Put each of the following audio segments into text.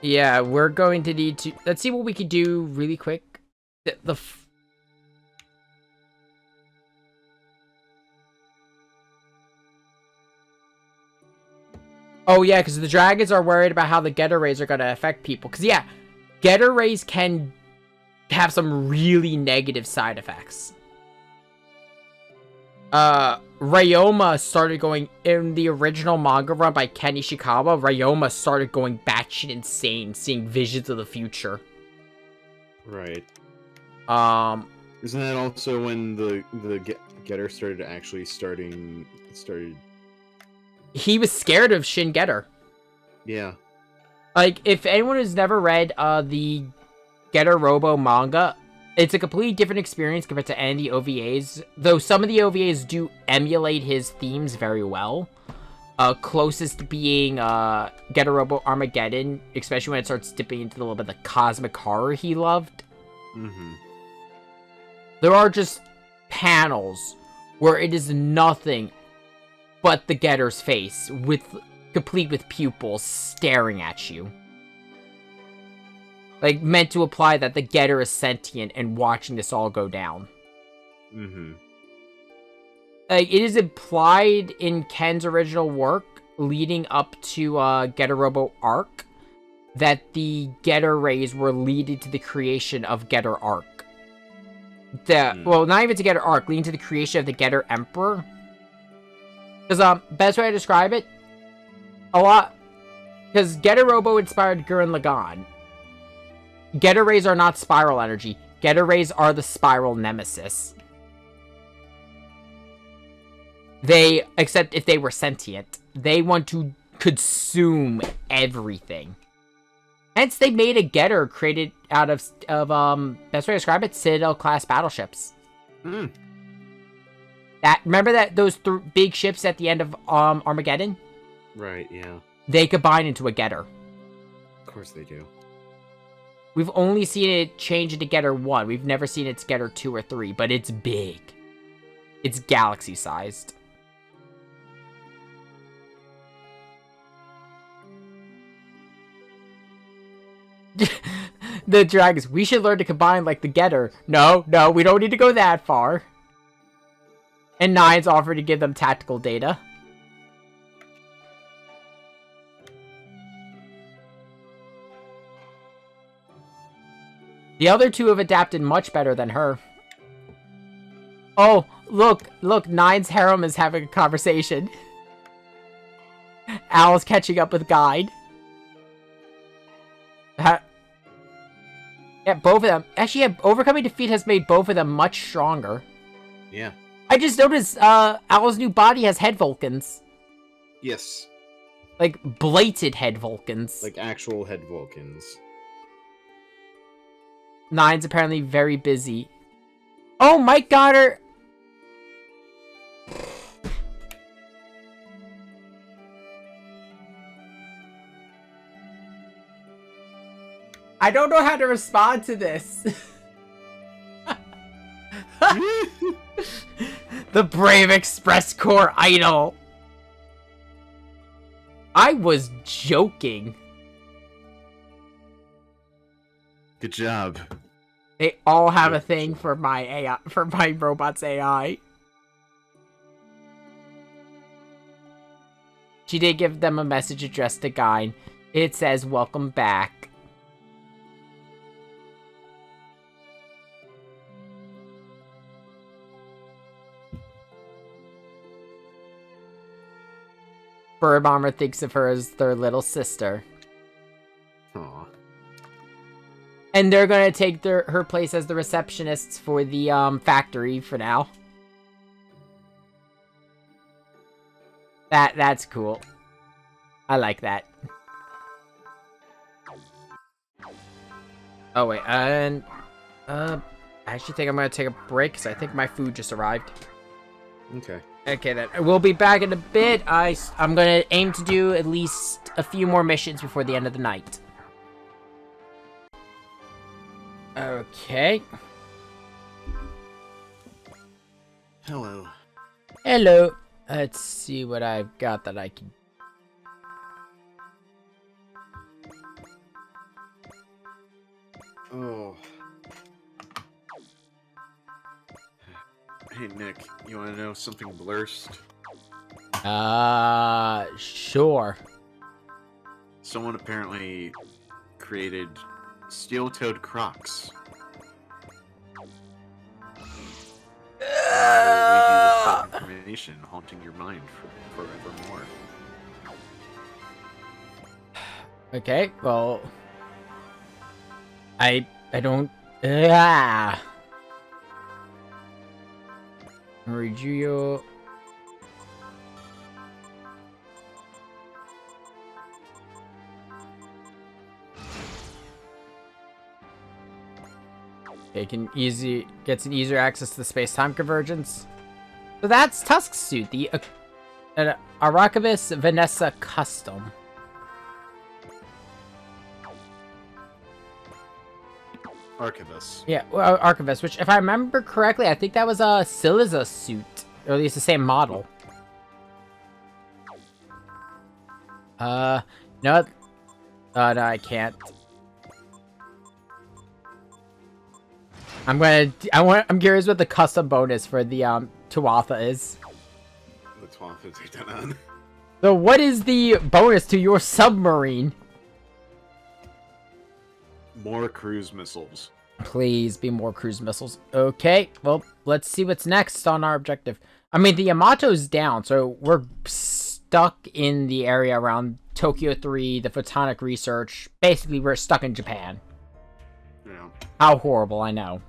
Yeah, we're going to need to... Let's see what we could do really quick. Oh, yeah, because the dragons are worried about how the Getter Rays are going to affect people. Because, yeah, Getter Rays can have some really negative side effects. Ryoma started going... In the original manga run by Ken Ishikawa, Ryoma started going batshit insane, seeing visions of the future. Right. Isn't that also when the Getter started He was scared of Shin Getter. Yeah. Like, if anyone has never read the Getter Robo manga, it's a completely different experience compared to any of the OVAs. Though some of the OVAs do emulate his themes very well. Closest being Getter Robo Armageddon, especially when it starts dipping into a little bit of the cosmic horror he loved. Mm-hmm. There are just panels where it is nothing but the Getter's face, complete with pupils staring at you. Like, meant to imply that the Getter is sentient and watching this all go down. Mm-hmm. Like, it is implied in Ken's original work, leading up to Getter Robo Arc, that the Getter Rays were leading to the creation of Getter Arc. Well, not even to Getter Arc, leading to the creation of the Getter Emperor. Because, best way to describe it, because Getter Robo inspired Gurren Lagann. Getter Rays are not spiral energy. Getter Rays are the spiral nemesis. Except if they were sentient. They want to consume everything. Hence, they made a Getter created out of best way to describe it, Citadel-class battleships. Hmm. Remember those big ships at the end of Armageddon? Right, yeah. They combine into a Getter. Of course they do. We've only seen it change into Getter 1. We've never seen its Getter 2 or 3, but it's big. It's galaxy-sized. The dragons, we should learn to combine like the Getter. No, we don't need to go that far. And Nine's offered to give them tactical data. The other two have adapted much better than her. Oh, look, Nine's harem is having a conversation. Owl's catching up with Guide. Yeah, both of them. Actually, yeah, overcoming defeat has made both of them much stronger. Yeah. I just noticed Owl's new body has head Vulcans. Yes. Like, bladed head Vulcans. Like actual head Vulcans. Nine's apparently very busy. Oh, Mike got her! I don't know how to respond to this. The Brave Express Corps idol. I was joking. Good job. They all have a thing for my AI, for my robot's AI. She did give them a message addressed to Guy. It says, "Welcome back." Fur Bomber thinks of her as their little sister. Aww. And they're gonna take her place as the receptionists for the factory for now. That's cool. I like that. Oh wait, and I actually think I'm gonna take a break because I think my food just arrived. Okay. Okay, then we'll be back in a bit. I'm gonna aim to do at least a few more missions before the end of the night. Okay. Hello. Hello. Let's see what I've got that I can... Oh. Hey, Nick, you want to know something blurst? Sure. Someone apparently created steel-toed Crocs. And will leave you with that information haunting your mind forevermore. Okay, well, I don't. Ah. Read you. It gets an easier access to the space-time convergence. So that's Tusk's suit, the Arachibus Vanessa Custom. Archivist. Yeah, well, Archivist, which, if I remember correctly, I think that was a Siliza suit, or at least the same model. No, no, I can't. I'm curious what the custom bonus for the Tuatha is. The Tuatha take that on. So what is the bonus to your submarine? More cruise missiles. Please be more cruise missiles. Okay, well, let's see what's next on our objective. I mean, the Yamato's down, so we're stuck in the area around Tokyo 3, the Photonic Research. Basically, we're stuck in Japan. Yeah. How horrible, I know.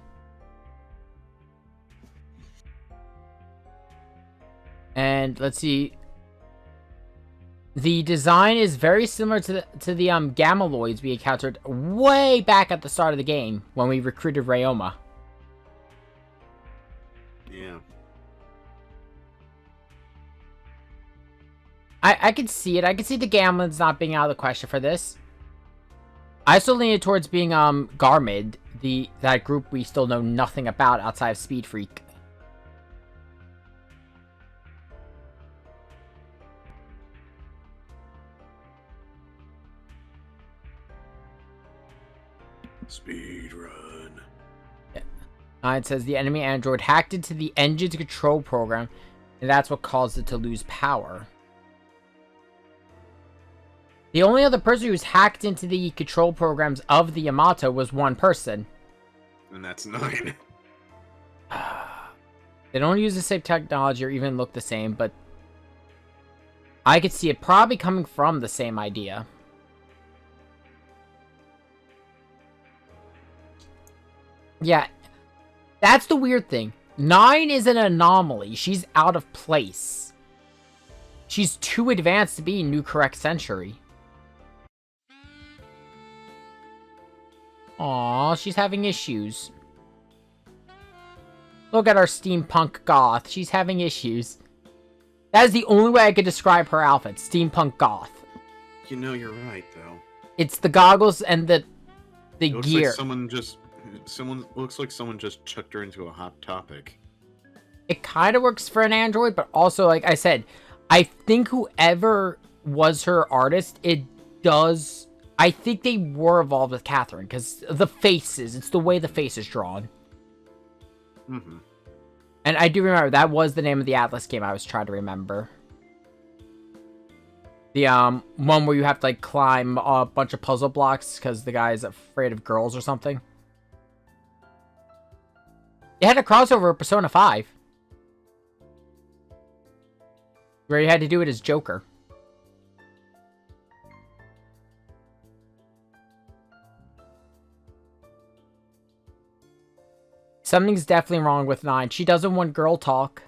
And let's see. The design is very similar to the Gamaloids we encountered way back at the start of the game when we recruited Ryoma. Yeah. I can see it. I can see the Gamlins not being out of the question for this. I still lean it towards being Garmid, that group we still know nothing about outside of Speed Freak. Speed run. It says the enemy android hacked into the engine's control program, and that's what caused it to lose power. The only other person who's hacked into the control programs of the Yamato was one person. And that's 9. They don't use the same technology or even look the same, but I could see it probably coming from the same idea. Yeah, that's the weird thing. 9 is an anomaly. She's out of place. She's too advanced to be New Correct Century. Aw, she's having issues. Look at our steampunk goth. She's having issues. That is the only way I could describe her outfit. Steampunk goth. You know, you're right, though. It's the goggles and the Looks gear. like someone looks like someone just chucked her into a hot topic. It kind of works for an android, but also, like I said, I think whoever was her artist, it does... I think they were involved with Catherine, because the faces, it's the way the face is drawn. Mm-hmm. And I do remember, that was the name of the Atlas game I was trying to remember. The, one where you have to, like, climb a bunch of puzzle blocks, because the guy's afraid of girls or something. It had a crossover with Persona 5. Where you had to do it as Joker. Something's definitely wrong with 9. She doesn't want girl talk.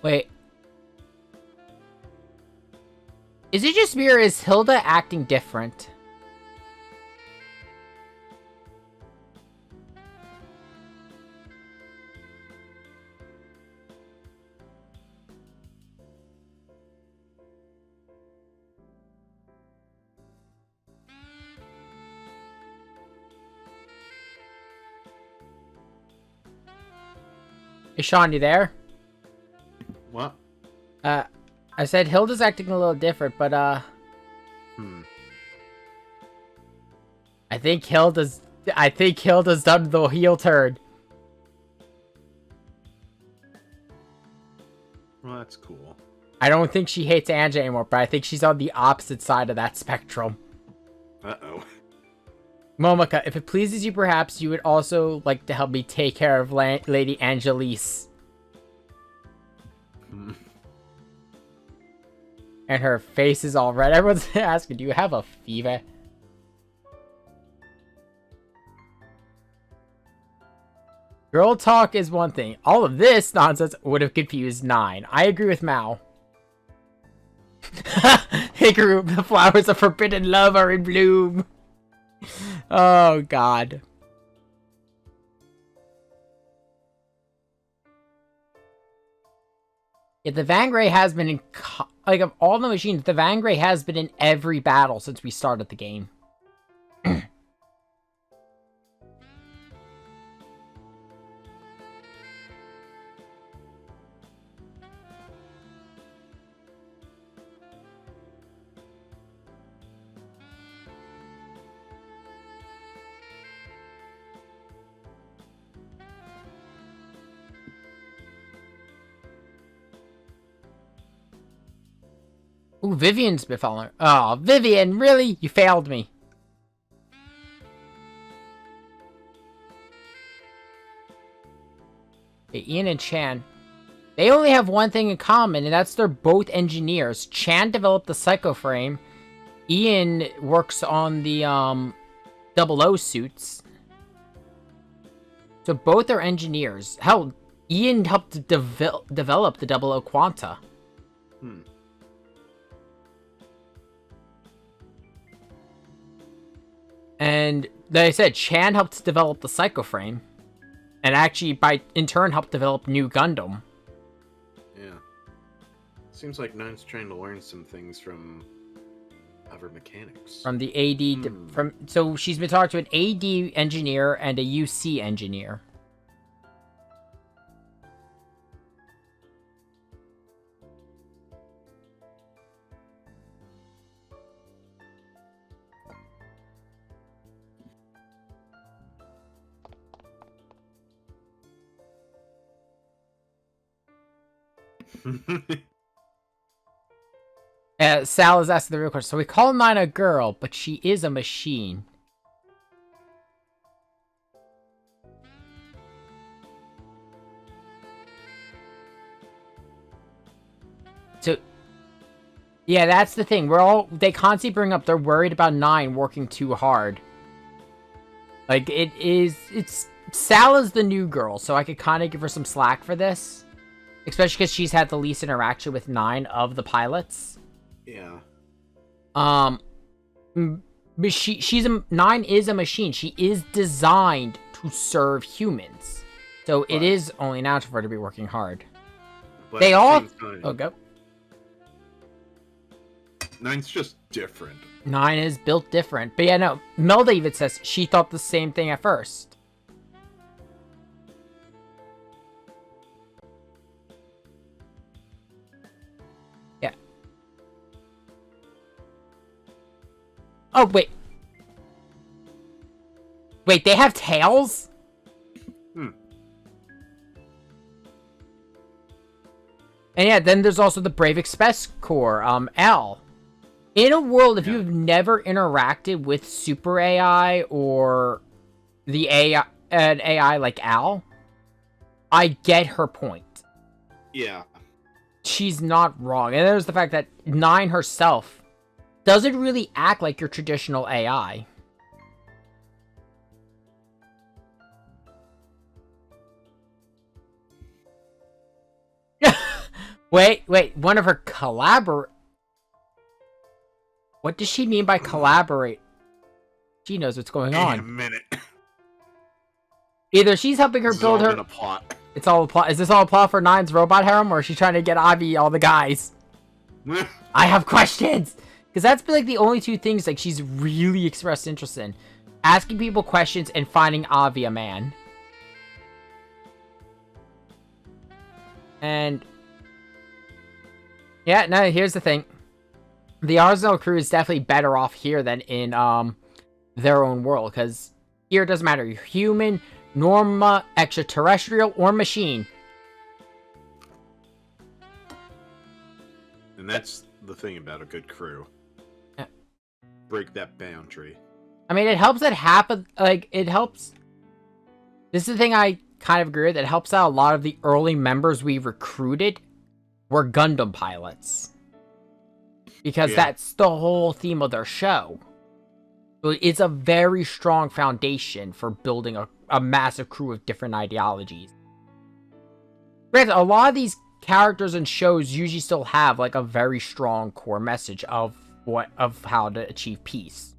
Wait. Is it just me or is Hilda acting different? Hey, Sean, you there? What? I said Hilda's acting a little different, but, I think Hilda's done the heel turn. Well, that's cool. I don't think she hates Anja anymore, but I think she's on the opposite side of that spectrum. Uh-oh. Momika, if it pleases you, perhaps you would also like to help me take care of Lady Angelise. And her face is all red. Everyone's asking, do you have a fever? Girl talk is one thing. All of this nonsense would have confused 9. I agree with Mao. Hey group, the flowers of forbidden love are in bloom. Oh god. Yeah, the Vangray has been in, like, of all the machines, the Vangray has been in every battle since we started the game. Ooh, Vivian's been following. Oh, Vivian, really? You failed me. Okay, Ian and Chan. They only have one thing in common, and that's they're both engineers. Chan developed the Psycho Frame. Ian works on the, 00 suits. So both are engineers. Hell, Ian helped develop the 00 Quanta. And like I said, Chan helped develop the Psycho Frame. And actually, in turn, helped develop New Gundam. Yeah. Seems like Nine's trying to learn some things from other mechanics. From the AD... So she's been talking to an AD engineer and a UC engineer. Sal is asking the real question. So we call 9 a girl, but she is a machine. So, yeah, that's the thing. They constantly bring up they're worried about 9 working too hard. Like, Sal is the new girl, so I could kind of give her some slack for this. Especially because she's had the least interaction with 9 of the pilots. Yeah. 9 is a machine. She is designed to serve humans. So it is only natural for her to be working hard. But They all... time, Oh, go. 9's just different. 9 is built different. But yeah, no. Melda even says she thought the same thing at first. Yeah. Oh, wait. Wait, they have tails? And yeah, then there's also the Brave Express Corps, L. In a world, if you've never interacted with Super AI or the an AI like Al, I get her point. Yeah. She's not wrong. And there's the fact that 9 herself doesn't really act like your traditional AI. Wait, one of her What does she mean by collaborate? She knows what's going on. Wait a minute. Either she's helping her build her... A plot. It's all a plot. Is this all a plot for 9's robot harem, or is she trying to get Avi all the guys? I have questions! Because that's been like the only two things like she's really expressed interest in. Asking people questions and finding Avi a man. And yeah, no, here's the thing. The Arsenal crew is definitely better off here than in their own world, because here it doesn't matter. You're human, Norma, extraterrestrial, or machine. And that's the thing about a good crew. Yeah. Break that boundary. I mean, it helps that it helps. This is the thing I kind of agree with. It helps out a lot of the early members we recruited were Gundam pilots. Because that's the whole theme of their show. So it's a very strong foundation for building a massive crew of different ideologies. Granted, a lot of these characters and shows usually still have like a very strong core message of how to achieve peace.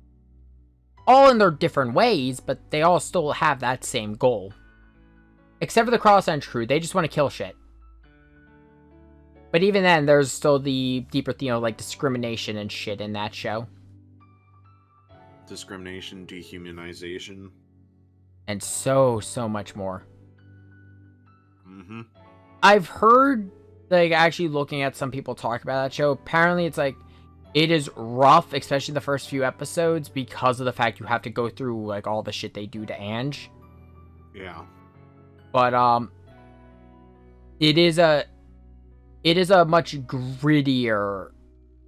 All in their different ways, but they all still have that same goal. Except for the Cross-End crew, they just want to kill shit. But even then, there's still the deeper theme of like discrimination and shit in that show. Discrimination, dehumanization. And so much more. Mm-hmm. I've heard, like, actually looking at some people talk about that show, apparently it's like, it is rough, especially the first few episodes, because of the fact you have to go through, like, all the shit they do to Ange. Yeah. But, it is a much grittier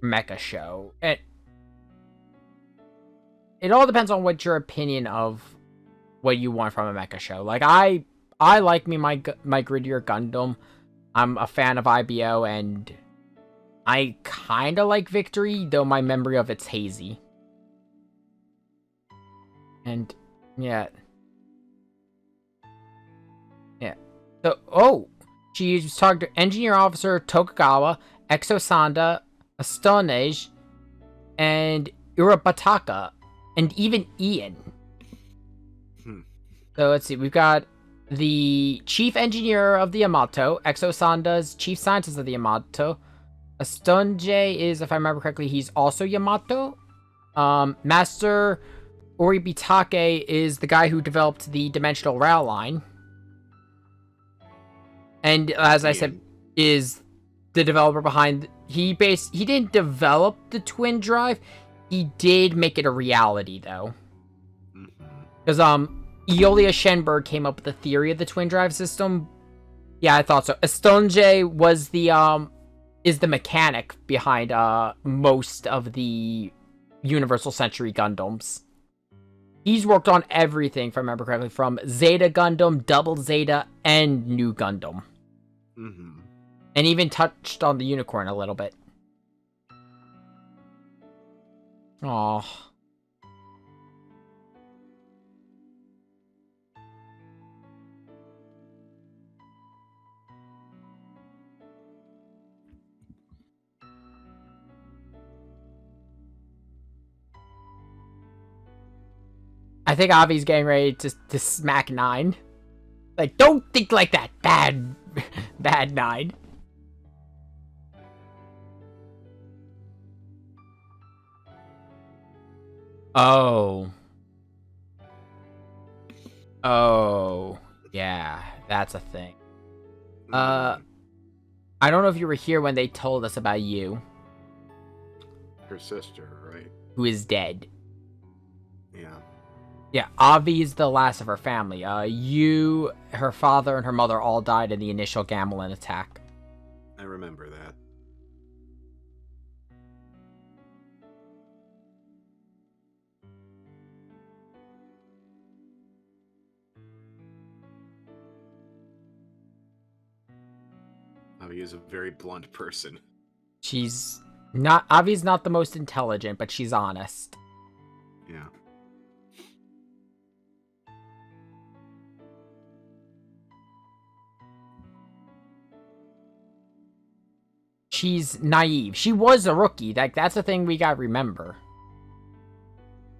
mecha show. It all depends on what your opinion of what you want from a mecha show. Like, I like my grittier Gundam. I'm a fan of IBO, and I kind of like Victory, though my memory of it's hazy. And, yeah. Yeah. So, she's talking to Engineer Officer Tokugawa, Exo Sanda, Astonage, and Urabataka, and even Ian. So let's see, we've got the Chief Engineer of the Yamato, Exo Sanda's Chief Scientist of the Yamato. Astonje is, if I remember correctly, he's also Yamato. Master Oribitake is the guy who developed the Dimensional Rail Line. And as I said, is the developer behind... He didn't develop the twin drive. He did make it a reality, though. Because, Eolia Shenberg came up with the theory of the twin drive system. Yeah, I thought so. Astonje was is the mechanic behind, most of the Universal Century Gundams. He's worked on everything, if I remember correctly, from Zeta Gundam, Double Zeta, and New Gundam. Mm-hmm. And even touched on the Unicorn a little bit. Aww. I think Avi's getting ready to smack 9. Like, don't think like that, bad 9. Oh. Oh. Yeah, that's a thing. I don't know if you were here when they told us about you. Her sister, right? Who is dead. Yeah. Yeah, Avi is the last of her family. You, her father, and her mother all died in the initial Gamelin attack. I remember that. Avi is a very blunt person. Avi's not the most intelligent, but she's honest. Yeah. She's naive. She was a rookie. That's the thing we gotta remember.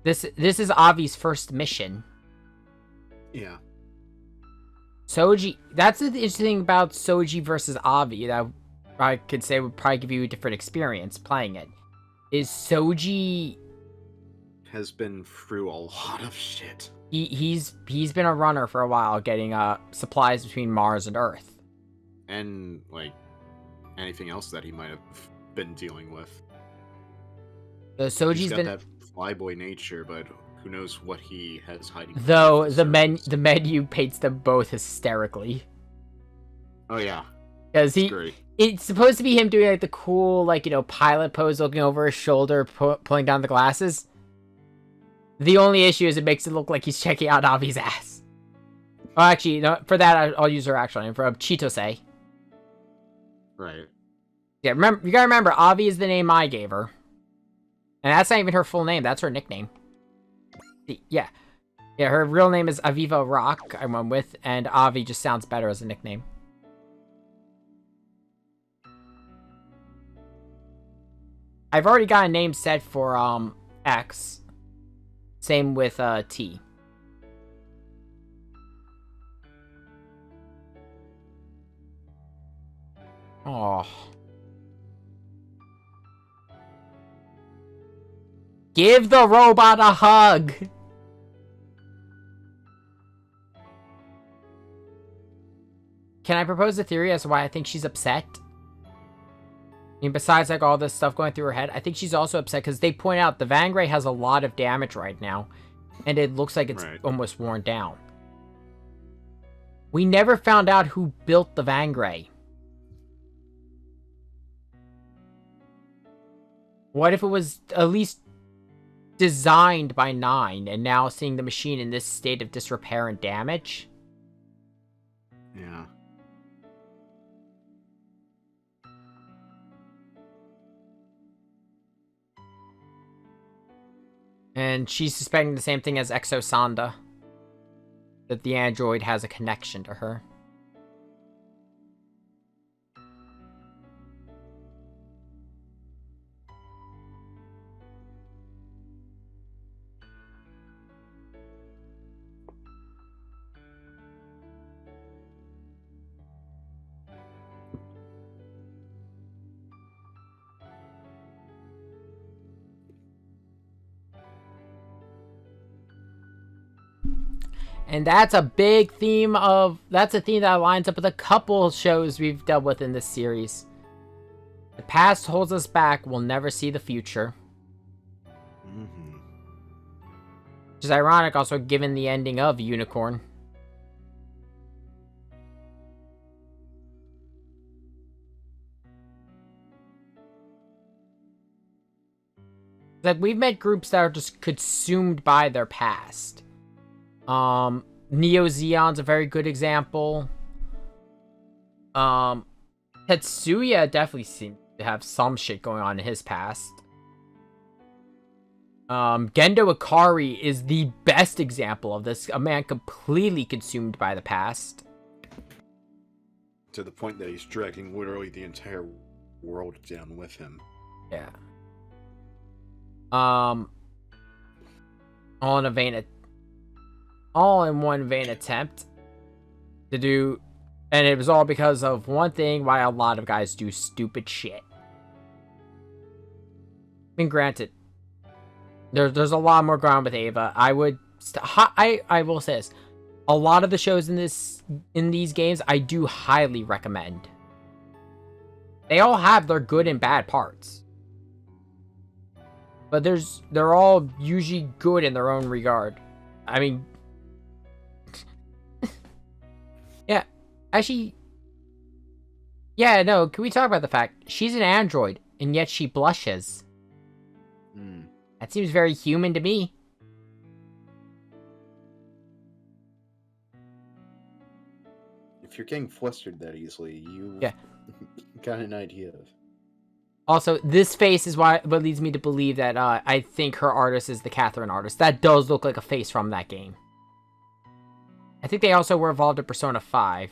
This is Avi's first mission. Yeah. Soji, that's the interesting thing about Soji versus Avi that I could say would probably give you a different experience playing it. Is Soji has been through a lot of shit. He's been a runner for a while, getting supplies between Mars and Earth. and like anything else that he might have been dealing with. He's Soji's got been... that flyboy nature, but who knows what he has hiding. Though the menu paints them both hysterically. Oh yeah, because great. It's supposed to be him doing like the cool, like, you know, pilot pose, looking over his shoulder, pulling down the glasses. The only issue is it makes it look like he's checking out Navi's ass. Oh, actually, no, for that I'll use her actual name, for Chitose. Right. Yeah, remember, you gotta remember, Avi is the name I gave her, and that's not even her full name. That's her nickname. Yeah, her real name is Aviva Rock. I went with, and Avi just sounds better as a nickname. I've already got a name set for X. Same with T. Oh. Give the robot a hug! Can I propose a theory as to why I think she's upset? I mean, besides like all this stuff going through her head, I think she's also upset because they point out the Vangray has a lot of damage right now, and it looks like it's almost worn down. We never found out who built the Vangray. What if it was at least designed by 9, and now seeing the machine in this state of disrepair and damage? Yeah. And she's suspecting the same thing as Exo Sanda. That the android has a connection to her. And that's a big theme of... That's a theme that lines up with a couple shows we've dealt with in this series. The past holds us back. We'll never see the future. Mm-hmm. Which is ironic also given the ending of Unicorn. Like, we've met groups that are just consumed by their past. Neo Zeon's a very good example. Tetsuya definitely seems to have some shit going on in his past. Gendo Ikari is the best example of this. A man completely consumed by the past. To the point that he's dragging literally the entire world down with him. Yeah. All in one vain attempt to do, and it was all because of one thing why a lot of guys do stupid shit. I mean, granted, there's a lot more going on with Ava. I will say this: a lot of the shows in these games I do highly recommend. They all have their good and bad parts. But they're all usually good in their own regard. I mean, yeah, actually, yeah, no, can we talk about the fact she's an android, and yet she blushes? That seems very human to me. If you're getting flustered that easily, you got an idea of. Also, this face is what leads me to believe that I think her artist is the Catherine artist. That does look like a face from that game. I think they also were involved in Persona 5.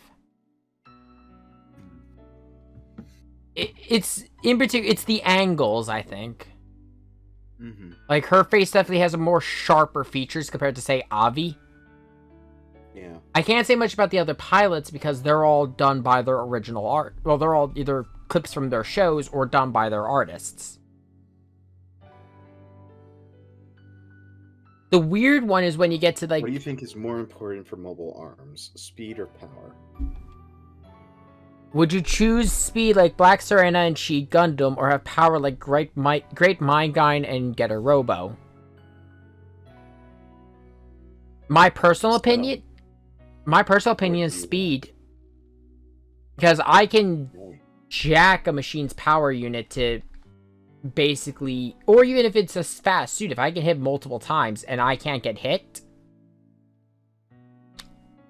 It's in particular, it's the angles, I think. Mm-hmm. Like, her face definitely has a more sharper features compared to, say, Avi. Yeah. I can't say much about the other pilots because they're all done by their original art. Well, they're all either clips from their shows or done by their artists. The weird one is when you get to, like... What do you think is more important for mobile arms, speed or power? Would you choose speed like Black Serena and Chi Gundam, or have power like Great Mind Guy and Getter Robo? My personal opinion is speed. Because I can jack a machine's power unit to basically, or even if it's a fast suit, if I can hit multiple times and I can't get hit,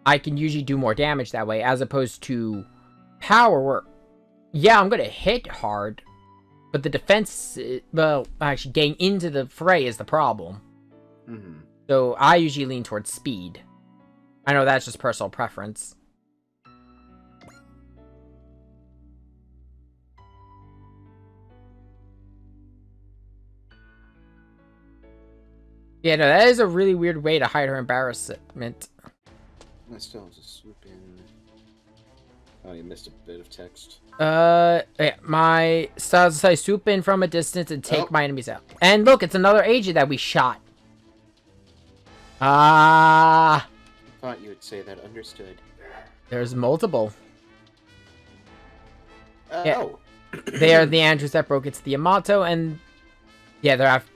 I can usually do more damage that way, as opposed to power where, yeah, I'm gonna hit hard, but the defense, well, actually getting into the fray is the problem. Mm-hmm. So I usually lean towards speed. I know that's just personal preference. Yeah, no, that is a really weird way to hide her embarrassment. I still have to swoop in. Oh, you missed a bit of text. Yeah, my styles say swoop in from a distance and take my enemies out. And look, it's another agent that we shot. Ah. I thought you would say that. Understood. There's multiple. Yeah. Oh. They are the androids that broke into the Yamato, and yeah, they're after.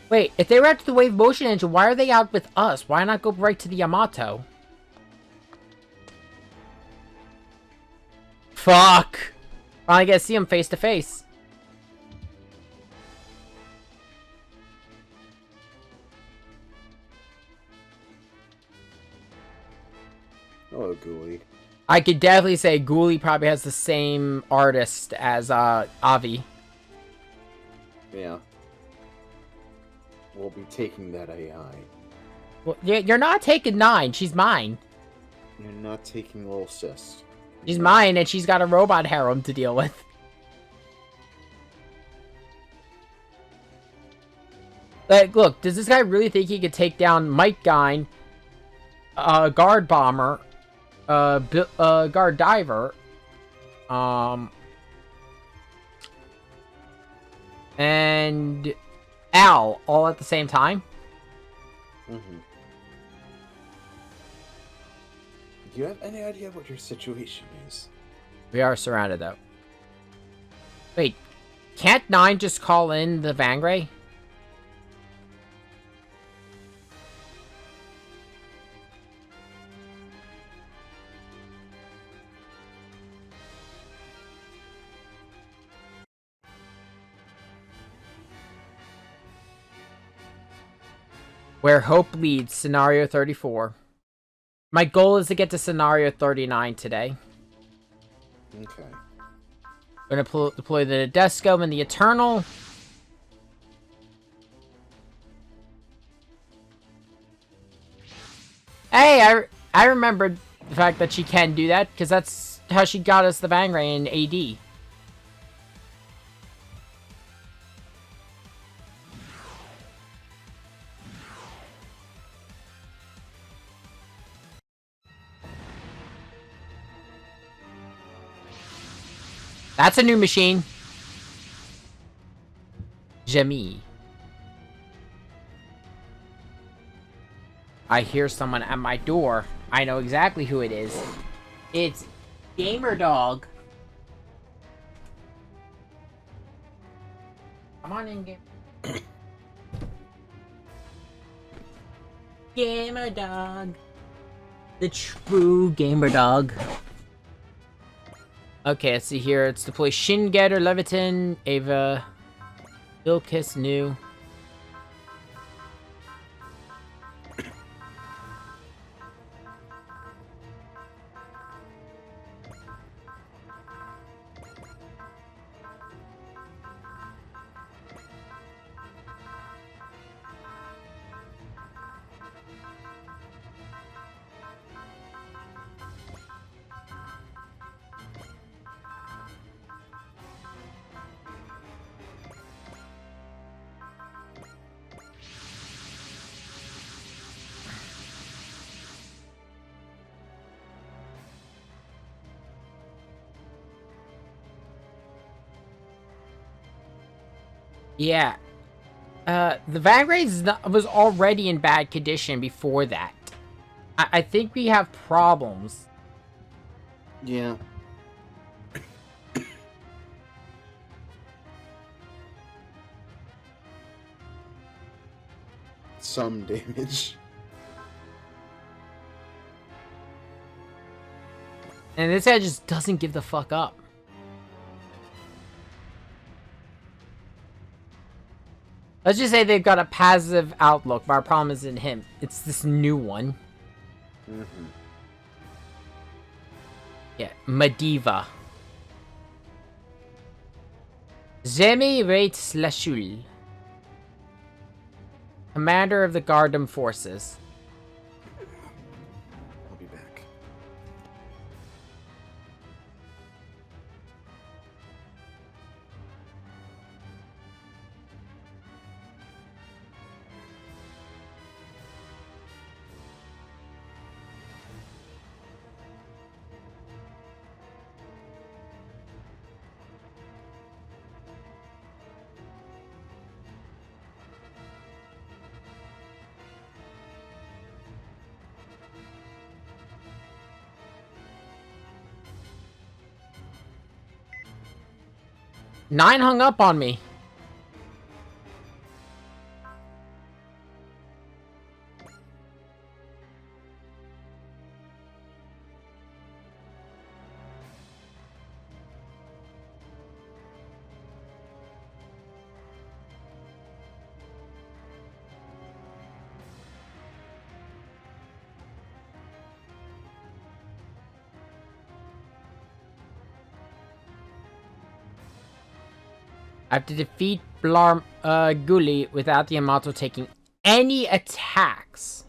Wait, if they were after the Wave Motion Engine, why are they out with us? Why not go right to the Yamato? Fuck! Finally get to see them face to face. Oh, Ghoulie. I could definitely say Ghoulie probably has the same artist as Avi. Yeah. We'll be taking that AI. Well, you're not taking 9. She's mine. You're not taking little sis. She's mine, and she's got a robot harem to deal with. Like, look, does this guy really think he could take down Mike Gine, Guard Bomber, Guard Diver, and Al all at the same time? Mm-hmm. Do you have any idea what your situation is? We are surrounded, though. Wait, can't 9 just call in the Vangray? Where Hope Leads, Scenario 34. My goal is to get to Scenario 39 today. Okay. I'm gonna deploy the Nadesco and the Eternal. Hey, I remembered the fact that she can do that, because that's how she got us the Vangray in AD. That's a new machine. Jemmy. I hear someone at my door. I know exactly who it is. It's Gamer Dog. Come on in, Gamer. Gamer Dog. The true Gamer Dog. Okay, let's see here. It's deploy Shin Getter, Leviton, Ava, Ilkis, New. Yeah. The Vangray was already in bad condition before that. I think we have problems. Yeah. some damage. And this guy just doesn't give the fuck up. Let's just say they've got a passive outlook, but our problem isn't him. It's this new one. Mm-hmm. Yeah, Mediva. Zemi Rates Lashul. Commander of the Gardem Forces. I'll be back. Nine hung up on me. I have to defeat Gully without the Yamato taking any attacks.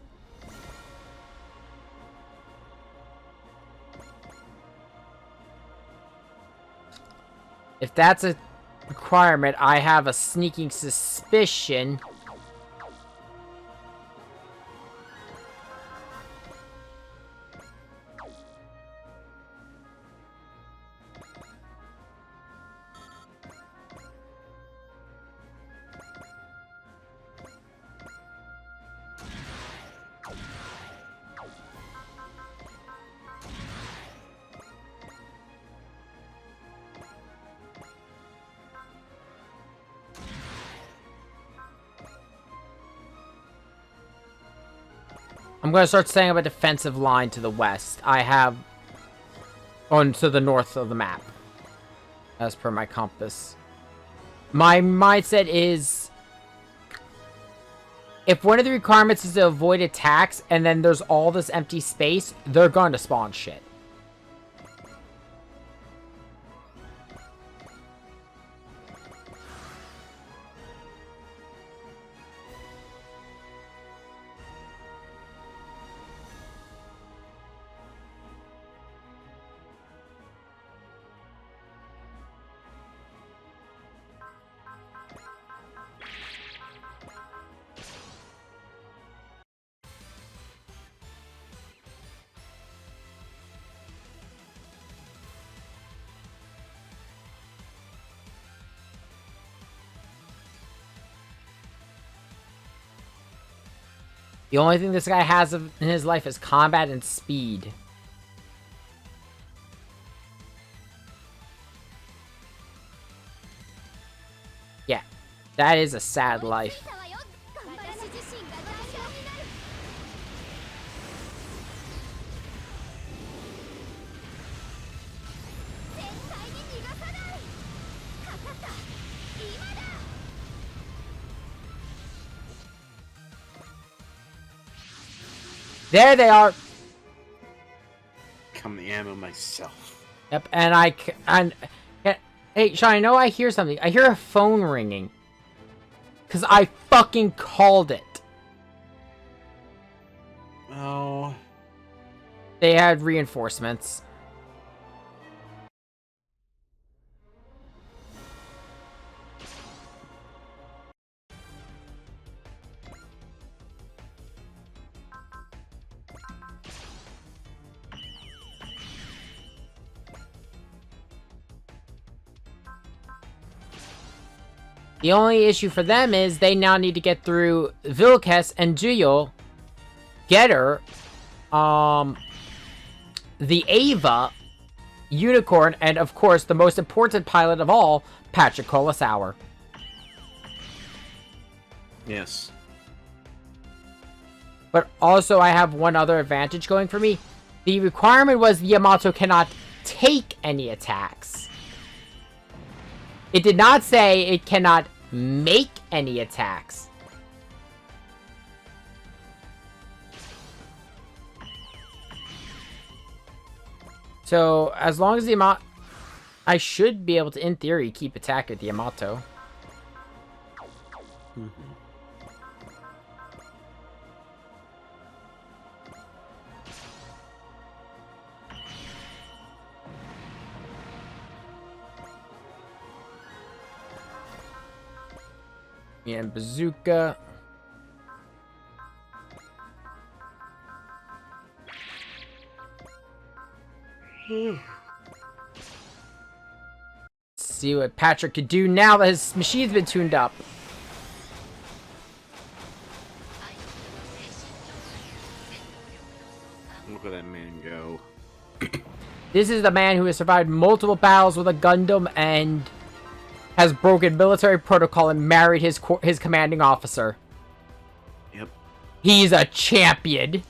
If that's a requirement, I have a sneaking suspicion. I'm going to start setting up a defensive line to the west. I have... on to the north of the map. As per my compass. My mindset is... if one of the requirements is to avoid attacks, and then there's all this empty space, they're going to spawn shit. The only thing this guy has in his life is combat and speed. Yeah, that is a sad life. There they are. Come the ammo myself. Yep, and hey, Sean, I know I hear something. I hear a phone ringing. Because I fucking called it. Oh. They had reinforcements. The only issue for them is they now need to get through Vilkes and Juyo, Getter, the Ava, Unicorn, and of course the most important pilot of all, Patrick Colasour. Yes. But also I have one other advantage going for me. The requirement was the Yamato cannot take any attacks. It did not say it cannot make any attacks. So, as long as the Yamato... I should be able to, in theory, keep attack with the Yamato. And bazooka. Let's see what Patrick could do now that his machine's been tuned up. Look at that man go. This is the man who has survived multiple battles with a Gundam and has broken military protocol and married his commanding officer. Yep. He's a champion.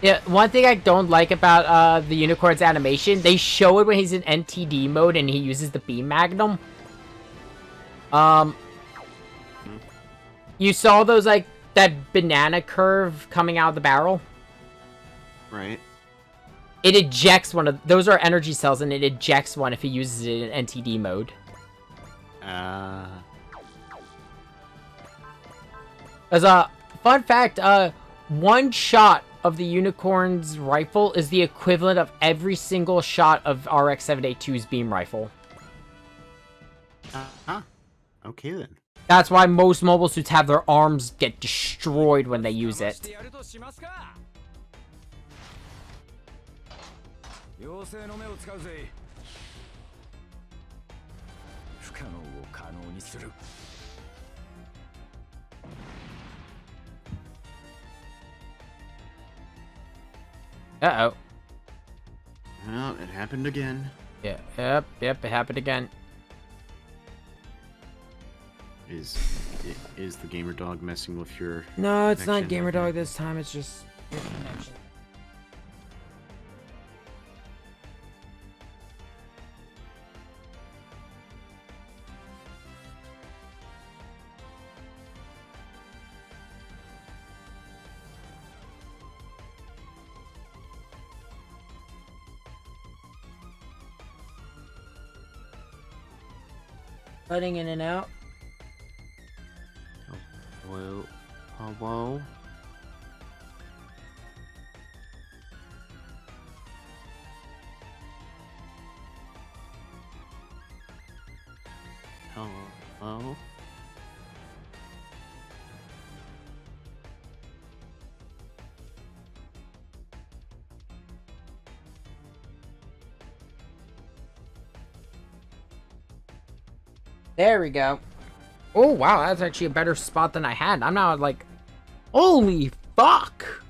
Yeah, one thing I don't like about the Unicorn's animation, they show it when he's in NTD mode and he uses the beam magnum. You saw those, like, that banana curve coming out of the barrel? Right. It ejects one of... Those are energy cells, and it ejects one if he uses it in NTD mode. As a fun fact, one shot of the Unicorn's rifle is the equivalent of every single shot of RX-782's beam rifle. Okay, then. That's why most mobile suits have their arms get destroyed when they use it. Uh-oh. Well, it happened again. Yeah, yep, it happened again. Is the gamer dog messing with your... No, it's not connection? gamer dog this time, it's just your connection. Cutting in and out. Well, hello? Hello? There we go. Oh, wow, that's actually a better spot than I had. I'm now like, holy fuck!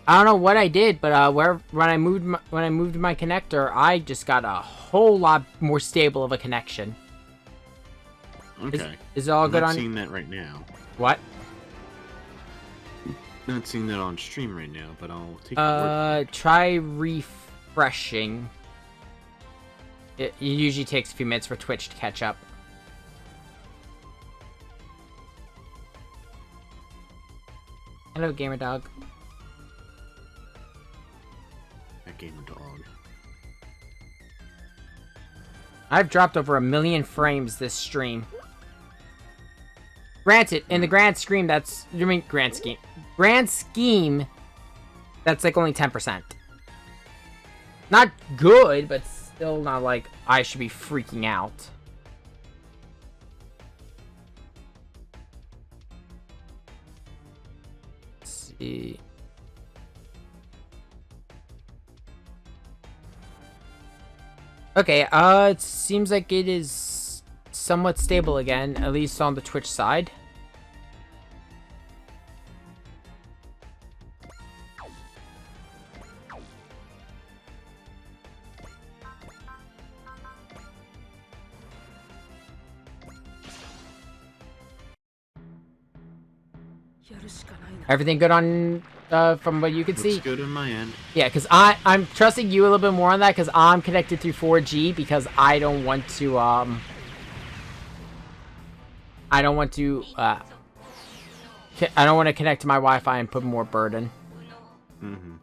I don't know what I did, but when I moved my connector, I just got a whole lot more stable of a connection. Okay. Is it all good on? I'm not seeing that right now. What? Not seeing that on stream right now, but I'll take your word. Try refreshing. It usually takes a few minutes for Twitch to catch up. Hello, gamer dog. That gamer dog. I've dropped over 1 million frames this stream. Granted, in the grand scheme, that's... I mean, grand scheme, that's like only 10%. Not good, but still not like I should be freaking out. Let's see. Okay, it seems like it is somewhat stable again, at least on the Twitch side. Everything good on, from what you can see? Looks good on my end. Yeah, because I'm trusting you a little bit more on that, because I'm connected through 4G, because I don't want to, I don't want to connect to my Wi-Fi and put more burden. Mm-hmm.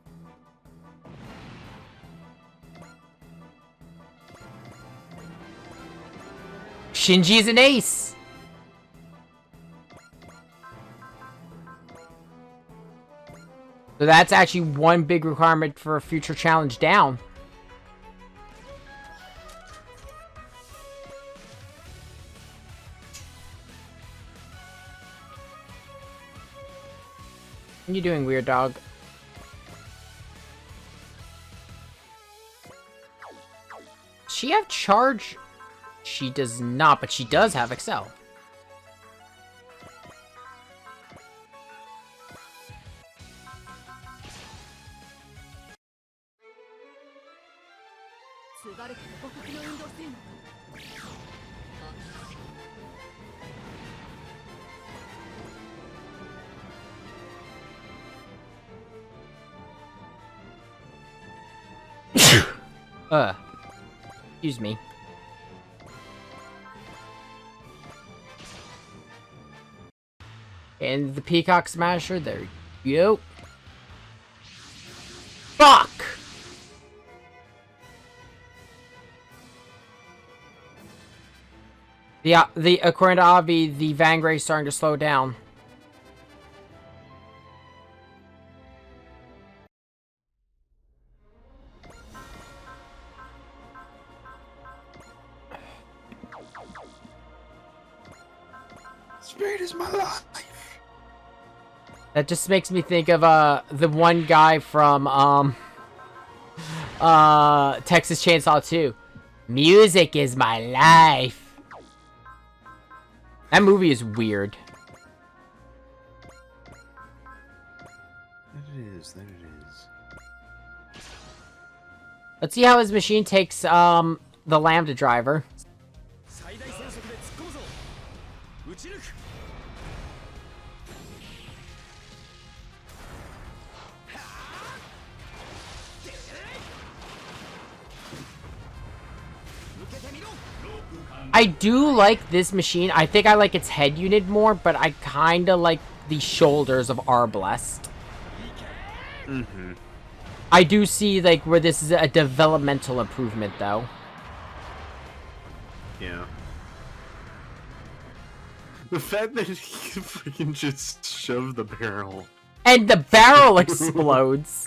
Shinji's an ace! So that's actually one big requirement for a future challenge down. What are you doing, weird dog? Does she have charge? She does not, but she does have Excel. Excuse me. And the Peacock Smasher, there you go. Fuck! The according to Avi, the Vangray is starting to slow down. Spirit is my life. That just makes me think of the one guy from Texas Chainsaw 2. Music is my life. That movie is weird. That it is. That it is. Let's see how his machine takes the Lambda driver. I do like this machine. I think I like its head unit more, but I kind of like the shoulders of Arblest. Mm-hmm. I do see, like, where this is a developmental improvement, though. Yeah. The fact that he can freaking just shove the barrel. And the barrel explodes!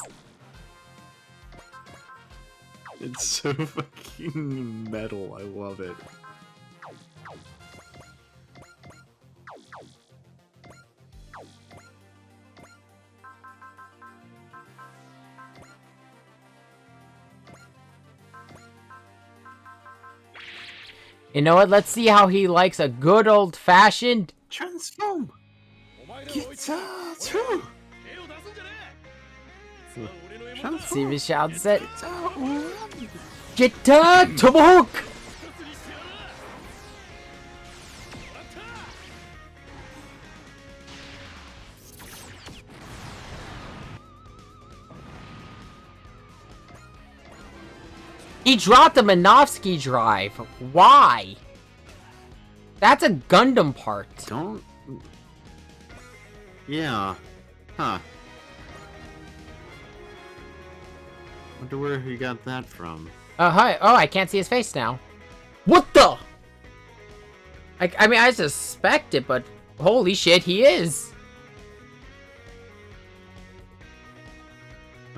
It's so fucking metal. I love it. You know what? Let's see how he likes a good old-fashioned... Transform! Guitar too! See me shouts it. Guitar Tomahawk! He dropped a Minovsky drive. Why? That's a Gundam part. Don't... Yeah. Huh. Wonder where he got that from. Hi. Oh, I can't see his face now. What the? I mean, I suspect it, but holy shit, he is.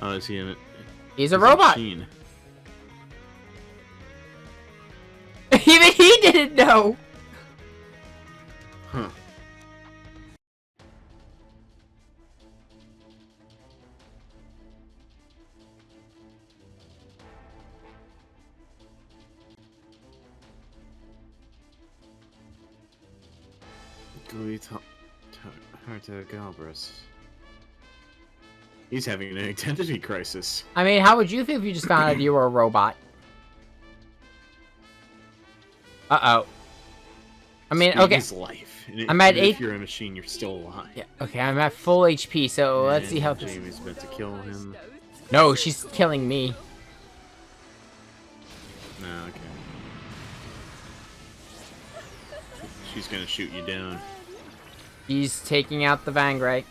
Oh, is he in it? He's a robot. Machine. Even he didn't know. Huh. Galbris. He's having an identity crisis. I mean, how would you feel if you just found out you were a robot? Uh-oh. I mean, Speed okay. is life. And I'm at even 8. If you're a machine, you're still alive. Yeah, okay, I'm at full HP, so let's see how this... Jamie's meant to kill him. No, she's killing me. No, okay. She's gonna shoot you down. He's taking out the Vangray.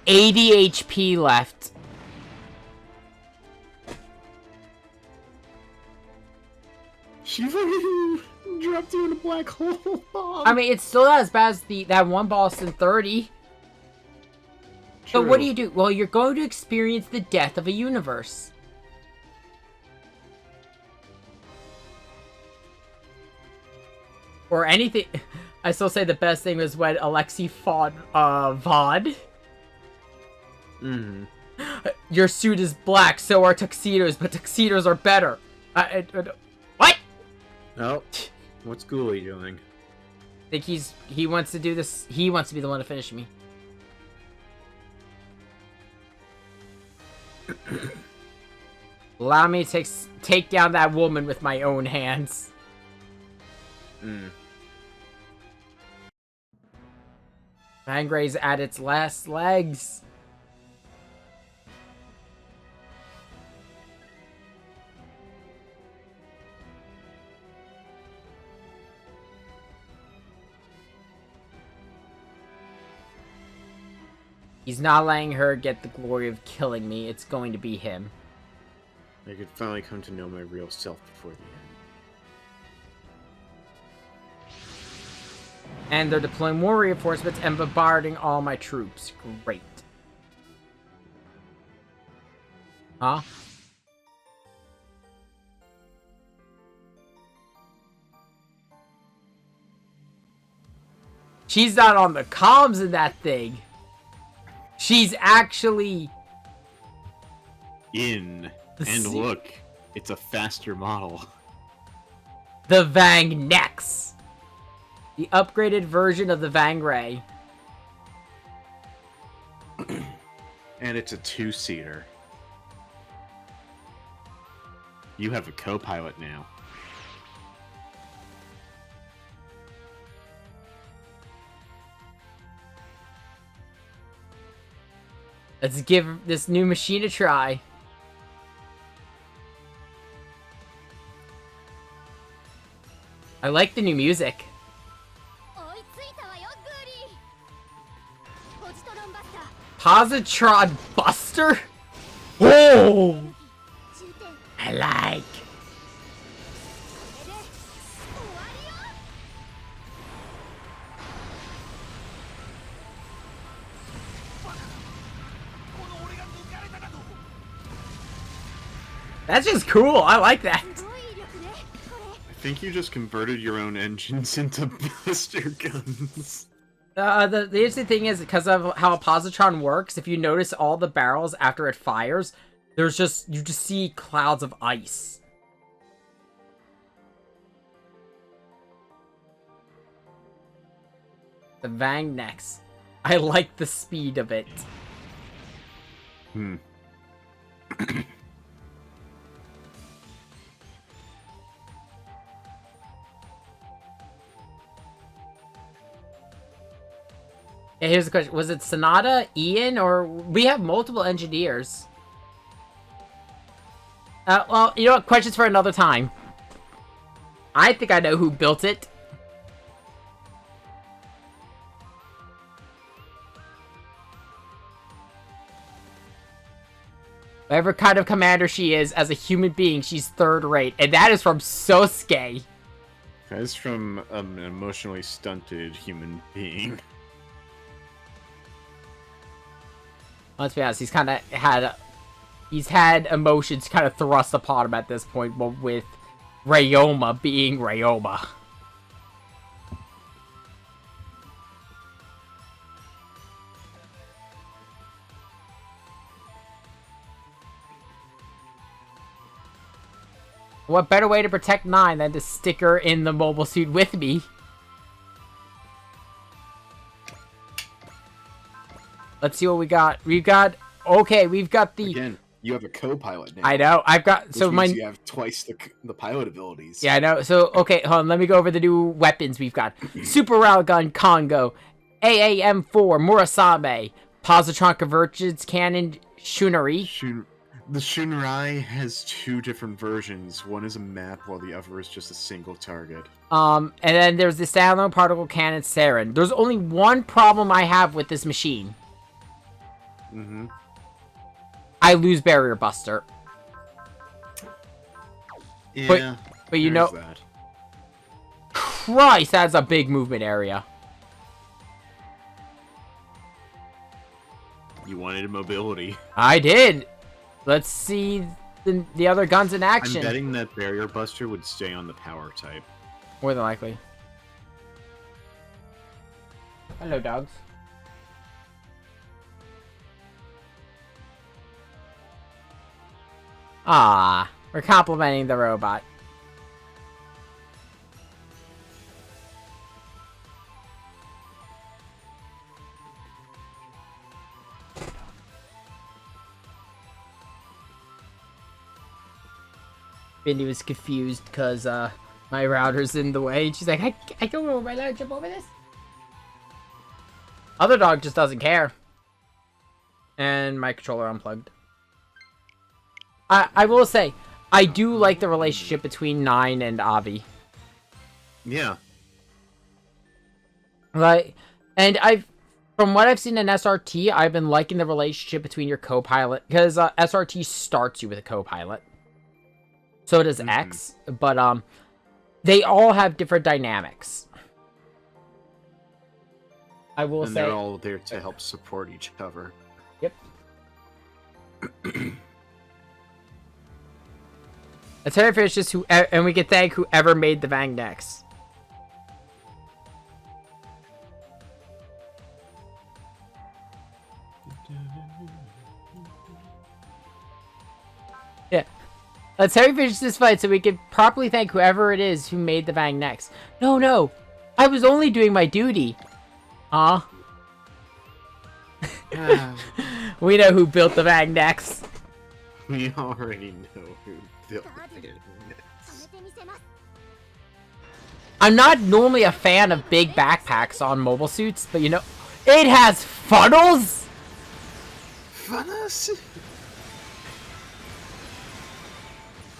$80 HP left. She fucking dropped you in a black hole. I mean, it's still not as bad as that one boss in 30. So what do you do? Well, you're going to experience the death of a universe. Or anything. I still say the best thing was when Alexei fought Vaughn. Mm-hmm. Your suit is black, so are tuxedos, but tuxedos are better. What? Oh, what's Ghoulie doing? I think he wants to do this. He wants to be the one to finish me. Allow me to take down that woman with my own hands. Vangray's at its last legs. He's not letting her get the glory of killing me. It's going to be him. I could finally come to know my real self before the end. And they're deploying more reinforcements and bombarding all my troops. Great. Huh? She's not on the comms in that thing. She's actually... And look, it's a faster model. The Vang Nex. The upgraded version of the Vangray. And it's a 2-seater. You have a co-pilot now. Let's give this new machine a try. I like the new music. Positron Buster? Oh! I like. That's just cool. I like that. I think you just converted your own engines into buster guns. The interesting thing is, because of how a positron works, if you notice all the barrels after it fires, you just see clouds of ice. The Vang Nex. I like the speed of it. Yeah, here's the question. Was it Sonata, Ian, or... We have multiple engineers. Well, you know what? Questions for another time. I think I know who built it. Whatever kind of commander she is, as a human being, she's third rate. And that is from Sosuke. That is from an emotionally stunted human being. Let's be honest, he's kind of had... He's had emotions kind of thrust upon him at this point, but with Ryoma being Ryoma. What better way to protect 9 than to stick her in the mobile suit with me? Let's see what we got. We've got Okay, we've got the... Again, you have a co-pilot now. I know. I've got... Which So means my... you have twice the pilot abilities. Yeah, I know. So, okay, hold on. Let me go over the new weapons we've got. Super Railgun Congo, AAM-4 Murasame, Positron Convergence Cannon Shunari. The Shunrai has 2 different versions. One is a map, while the other is just a single target. And then there's the standalone particle cannon Saren. There's only one problem I have with this machine. Mm-hmm. I lose Barrier Buster. Yeah, but you know... that. Christ, that's a big movement area. You wanted mobility. I did. Let's see the other guns in action. I'm betting that Barrier Buster would stay on the power type. More than likely. Hello, dogs. Ah, we're complimenting the robot. Bindi was confused because my router's in the way. She's like, I don't know, am I allowed to jump over this? Other dog just doesn't care. And my controller unplugged. I will say, I do like the relationship between Nine and Avi. Yeah. Like, and from what I've seen in SRT, I've been liking the relationship between your co-pilot, because SRT starts you with a co-pilot. So does X, but they all have different dynamics. I will say they're all there to help support each other. Yep. Let's try to finish this, and we can thank whoever made the Vang next. Yeah. Let's hurry finish this fight so we can properly thank whoever it is who made the Vang next. No. I was only doing my duty. We know who built the Vang next. We already know who built it. I'm not normally a fan of big backpacks on mobile suits, but you know, it has funnels? Funnels?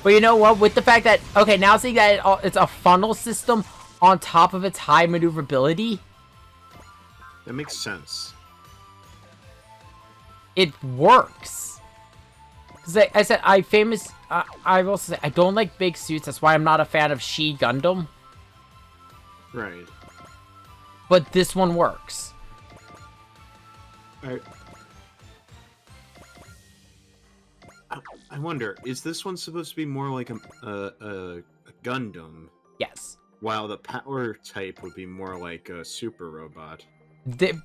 But you know what? With the fact that, okay, now seeing that it's a funnel system on top of its high maneuverability. That makes sense. It works. Because I said, I will say, I don't like big suits. That's why I'm not a fan of She Gundam. Right. But this one works. I wonder, is this one supposed to be more like a Gundam? Yes. While the power type would be more like a super robot.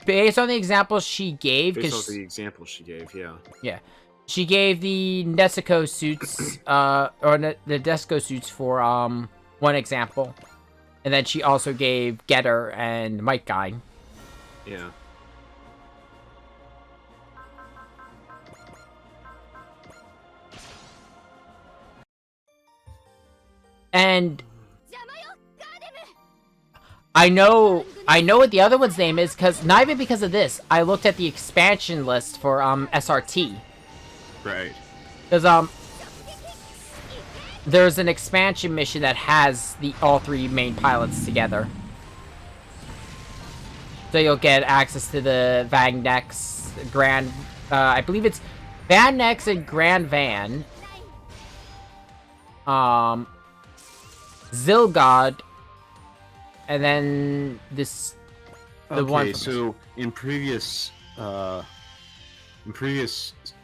Based on the examples she gave, Based on the example she gave, yeah. Yeah. She gave the Nezuko suits, or the Desco suits for, one example. And then she also gave Getter and Might Guy. Yeah. And I know what the other one's name is, because not even because of this. I looked at the expansion list for SRT. Right. Because there's an expansion mission that has all 3 main pilots together. So you'll get access to the Vang Nex, Grand, I believe it's Van Nex and Grand Van. Zilgod, and then this. Okay, so in previous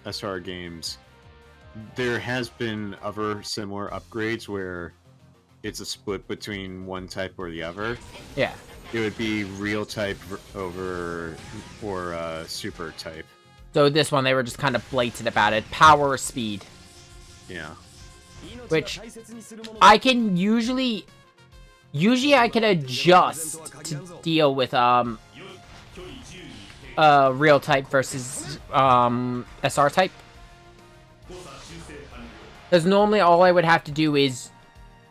SR games, there has been other similar upgrades where it's a split between one type or the other. Yeah. It would be real type or super type. So this one, they were just kind of blatant about it. Power or speed. Yeah. Which I can usually I can adjust to deal with real type versus SR type. Because normally all I would have to do is,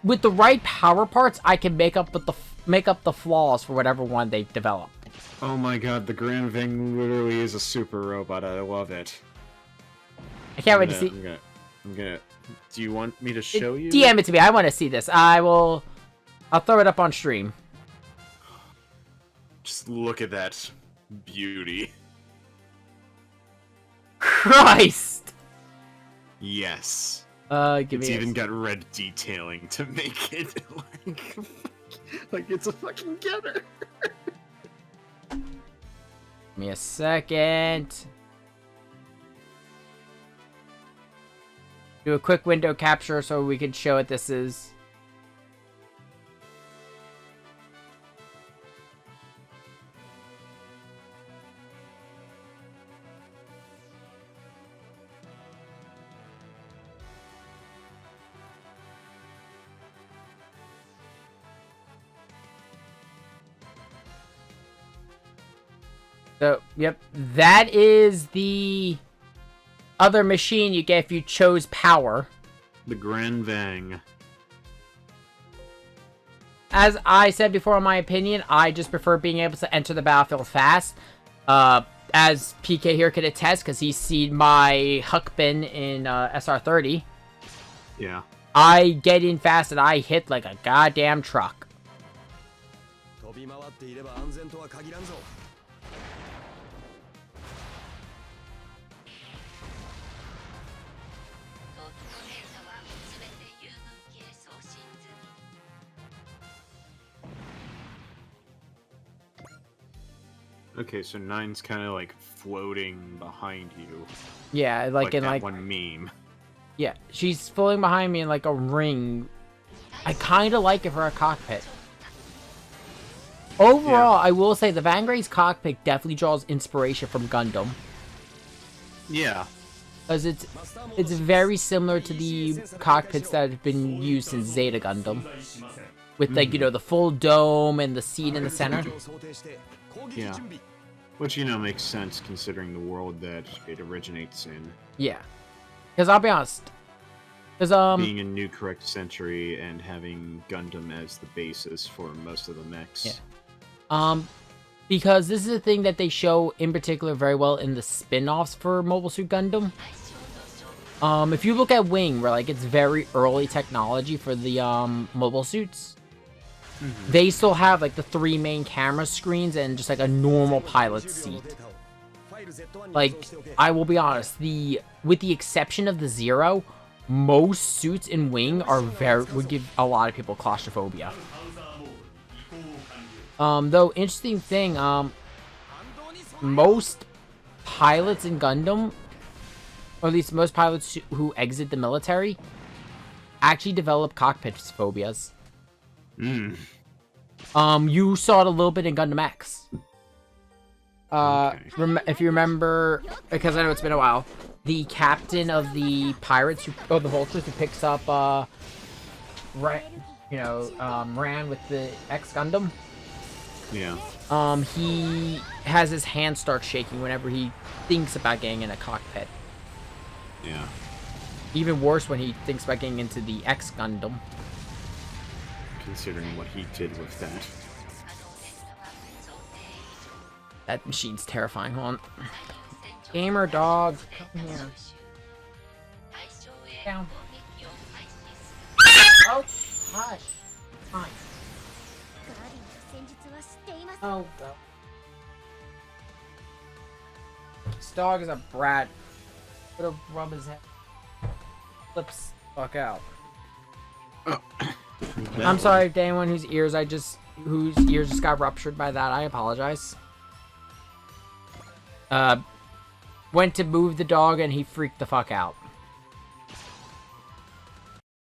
with the right power parts, I can make up the flaws for whatever one they develop. Oh my god, the Grand Ving literally is a super robot. I love it. I can't wait to see. I'm gonna. Do you want me to show you? DM it to me. I want to see this. I'll throw it up on stream. Just look at that beauty. Christ! Yes. Give it's me even got red detailing to make it like it's a fucking getter. Give me a second. Do a quick window capture so we can show what this is. So, yep, that is the other machine you get if you chose power. The Grand Vang. As I said before, in my opinion, I just prefer being able to enter the battlefield fast. As PK here could attest, because he's seen my Huck bin in SR30. Yeah. I get in fast and I hit like a goddamn truck. Okay, so 9's kind of like floating behind you. Yeah, like in that like one meme. Yeah, she's floating behind me in like a ring. I kind of like it for a cockpit. Overall, I will say the Vanguard's cockpit definitely draws inspiration from Gundam. Yeah. Because it's very similar to the cockpits that have been used in Zeta Gundam. With like, you know, the full dome and the seat in the center. Yeah. Which, you know, makes sense considering the world that it originates in. Yeah. Because I'll be honest. Because, being a new correct century and having Gundam as the basis for most of the mechs. Yeah. Because this is a thing that they show in particular very well in the spin-offs for Mobile Suit Gundam. If you look at Wing, where like it's very early technology for the mobile suits, they still have like the 3 main camera screens and just like a normal pilot seat. Like, I will be honest, with the exception of the Zero, most suits in Wing would give a lot of people claustrophobia. Though, interesting thing, most pilots in Gundam, or at least most pilots who exit the military, actually develop cockpit phobias. You saw it a little bit in Gundam X. If you remember, because I know it's been a while, the captain of the pirates, the vultures, who picks up, Ran with the X Gundam. Yeah. He has his hand start shaking whenever he thinks about getting in a cockpit. Yeah. Even worse when he thinks about getting into the X Gundam. Considering what he did with that. That machine's terrifying. Hold on. Gamer dog, come here. Down. Oh, hush. Fine. Oh, go. This dog is a brat. Put a rub his head. Flips fuck out. I'm sorry to anyone whose ears just got ruptured by that. I apologize. Went to move the dog and he freaked the fuck out.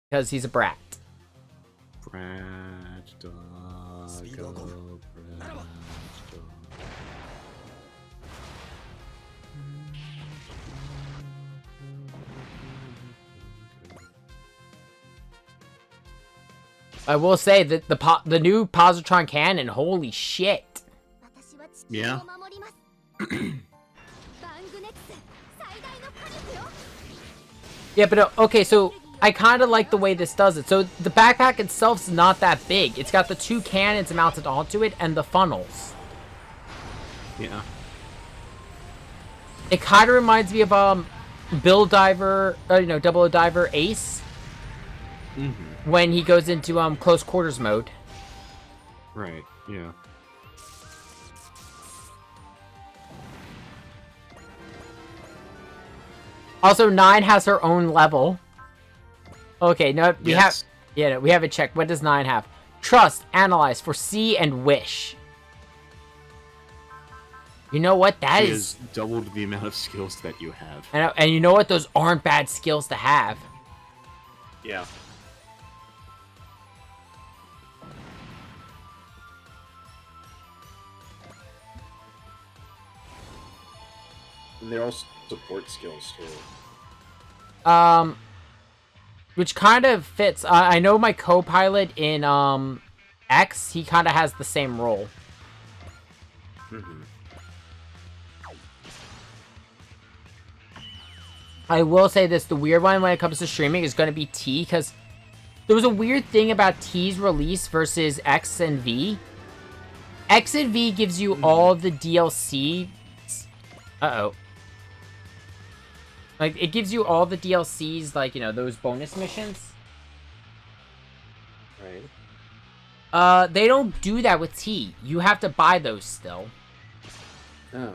Because he's a brat. Brat dog. Oh, brat dog. I will say that the new positron cannon, holy shit. Yeah. Yeah, but okay, so I kind of like the way this does it. So the backpack itself's not that big. It's got the 2 cannons mounted onto it and the funnels. Yeah. It kind of reminds me of Bill Diver, Double O Diver Ace when he goes into close quarters mode. Right. Yeah. Also, 9 has her own level. Okay, no, we have... Yes. Yeah, no, we have it checked. What does 9 have? Trust, Analyze, Foresee, and Wish. You know what? That She is... has doubled the amount of skills that you have. And you know what? Those aren't bad skills to have. Yeah. And they're all support skills too. Which kind of fits. I know my co-pilot in X, he kind of has the same role. I will say this, the weird one when it comes to streaming is going to be T, because there was a weird thing about T's release versus X and V. X and V gives you all the DLC. Uh-oh. Like, it gives you all the DLCs, like, those bonus missions. Right. They don't do that with T. You have to buy those still. Oh.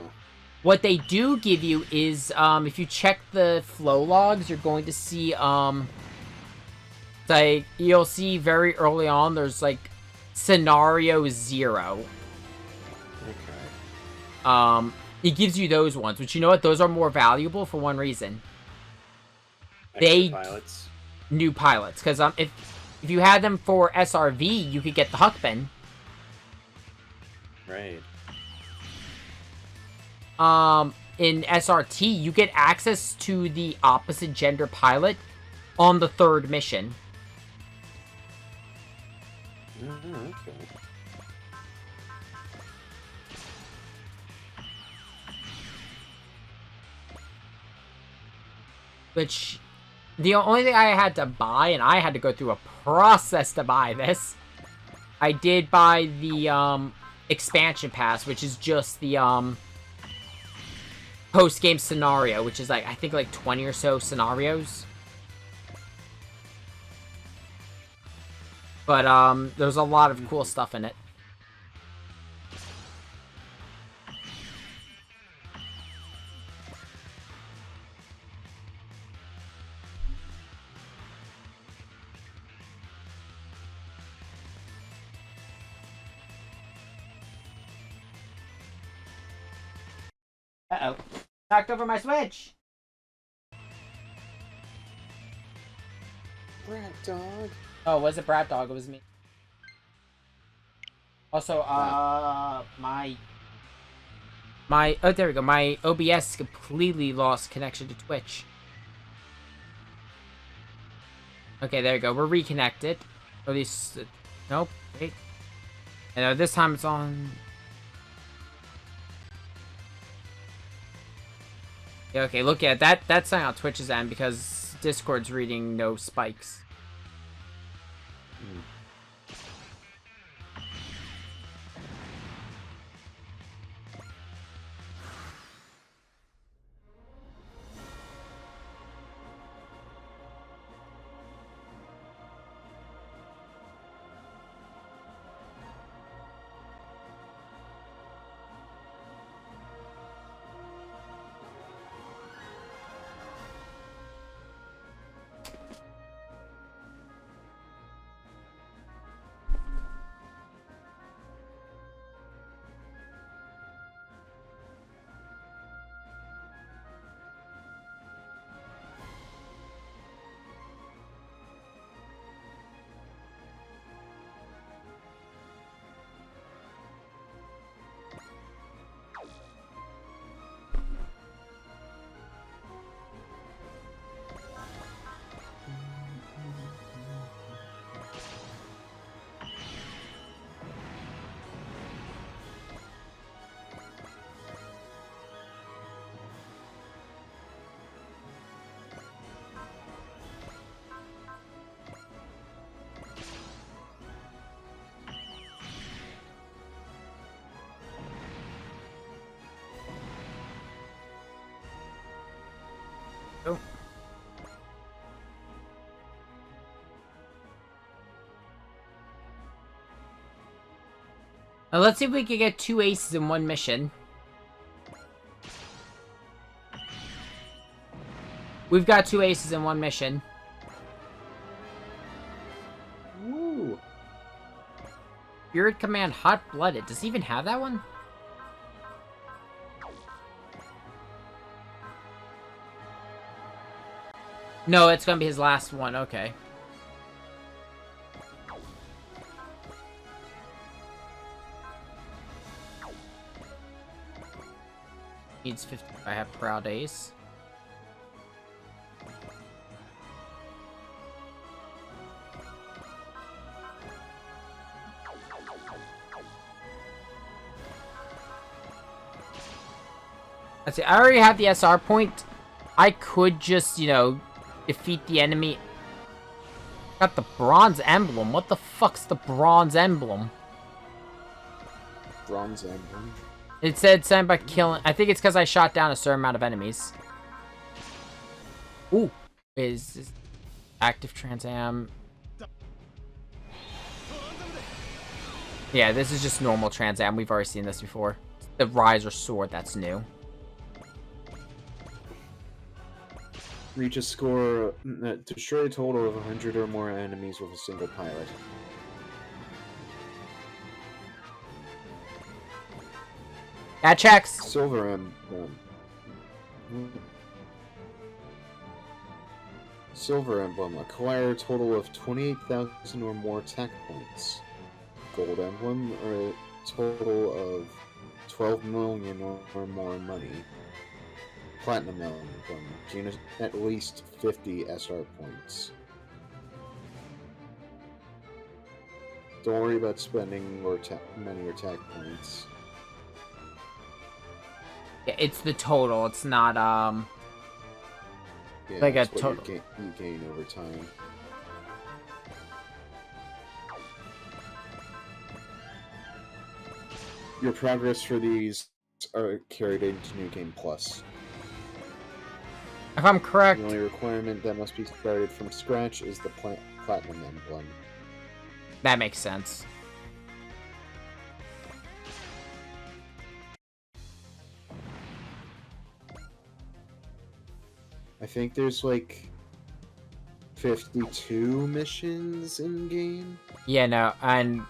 What they do give you is, if you check the flow logs, you're going to see, like, you'll see very early on, there's, like, Scenario 0. Okay. It gives you those ones, which, you know what, those are more valuable for one reason. Extra pilots. New pilots, because, if you had them for SRV, you could get the Huckbin. Right. In SRT, you get access to the opposite gender pilot on the 3rd mission. Oh, okay. Which, the only thing I had to buy, and I had to go through a process to buy this, I did buy the, expansion pass, which is just the, post-game scenario, which is, like, I think, like, 20 or so scenarios. But, there's a lot of cool stuff in it. Uh-oh. Knocked over my Switch! Brat dog. Oh, was it Brat Dog? It was me. Also, oh, there we go. My OBS completely lost connection to Twitch. Okay, there we go. We're reconnected. Or at least, nope. Wait. And this time it's on. Yeah, okay, look at that. That's not on Twitch's end because Discord's reading no spikes. Oh. Now let's see if we can get 2 aces in one mission. We've got 2 aces in one mission. Woo! Spirit Command Hot Blooded. Does he even have that one? No, it's gonna be his last one. Okay. Needs 50. I have Proud Ace. Let's see. I already have the SR point. I could just, you know, defeat the enemy. Got the bronze emblem. What the fuck's the bronze emblem? Bronze emblem. It said something about killing. I think it's because I shot down a certain amount of enemies. Ooh. Is this active Trans Am? Yeah, this is just normal Trans Am. We've already seen this before. The Riser Sword, that's new. Reach a score. Destroy a total of 100 or more enemies with a single pilot. That checks. Silver Emblem. Silver Emblem. Acquire a total of 28,000 or more attack points. Gold Emblem. Or a total of 12 million or more money. Platinum Emblem. Gain at least 50 SR points. Don't worry about spending many attack points. Yeah, it's the total. It's not, Yeah, like a that's what total. you gain over time. Your progress for these are carried into New Game Plus. If I'm correct, The only requirement that must be started from scratch is the Platinum Emblem. that makes sense. I think there's like 52 missions in game. Yeah, no, and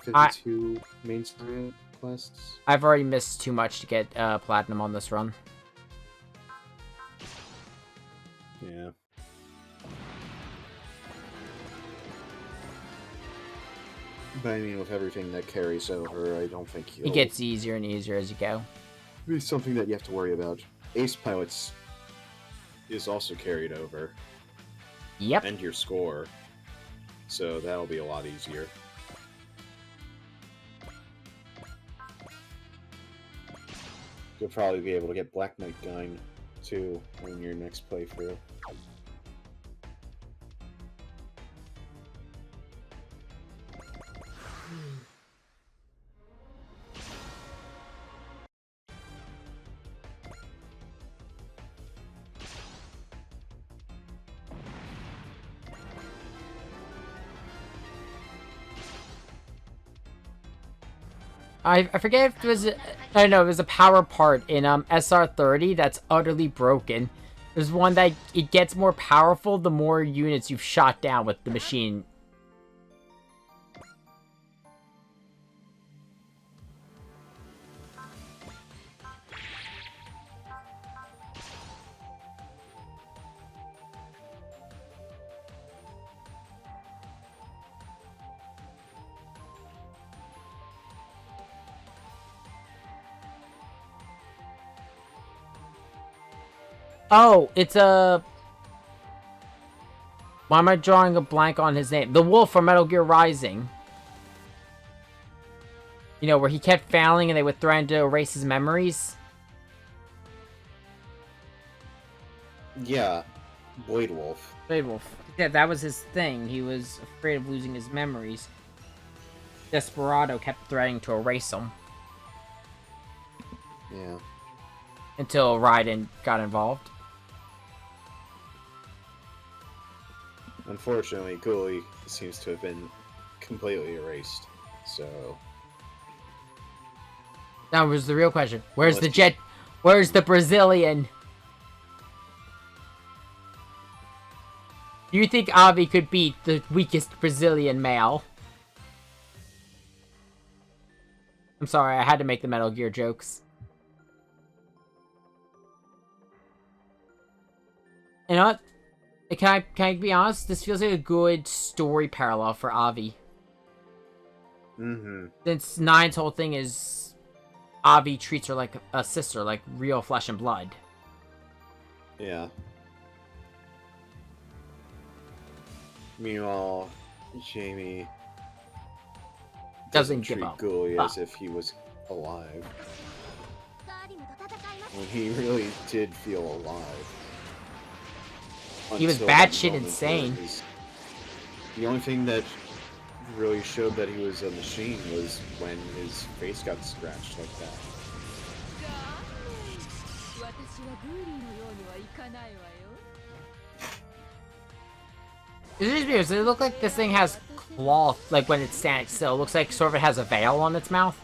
52 main story quests. I've already missed too much to get platinum on this run. Yeah. But I mean, with everything that carries over, I don't think It gets easier and easier as you go. be something that you have to worry about. Ace Pilots is also carried over, Yep. and your score, so that'll be a lot easier. You'll probably be able to get Black Knight Gun too in your next playthrough. I forget if it was, I don't know, it was a power part in SR30 that's utterly broken. There's one that it gets more powerful the more units you've shot down with the machine. Oh, it's a... Why am I drawing a blank on his name? The wolf from Metal Gear Rising. You know, where he kept failing and they would threaten to erase his memories. Yeah, Blade Wolf. Blade Wolf. Yeah, that was his thing. He was afraid of losing his memories. Desperado kept threatening to erase them. Yeah. Until Raiden got involved. Unfortunately, Ghoulie seems to have been completely erased. So That was the real question. Where's Unless the jet? Where's the Brazilian? Do you think Avi could beat the weakest Brazilian male? I'm sorry, I had to make the Metal Gear jokes. You know what? Can I be honest? This feels like a good story parallel for Avi. Since Nine's whole thing is Avi treats her like a sister, like real flesh and blood. yeah. Meanwhile, Jamie Doesn't treat give up. Ghoulie as if he was alive, when he really did feel alive. He was Until that batshit moment insane. where the only thing that really showed that he was a machine was when his face got scratched like that. It's just weird. Does it look like this thing has cloth, like when it's standing still? It looks like sort of it has a veil on its mouth.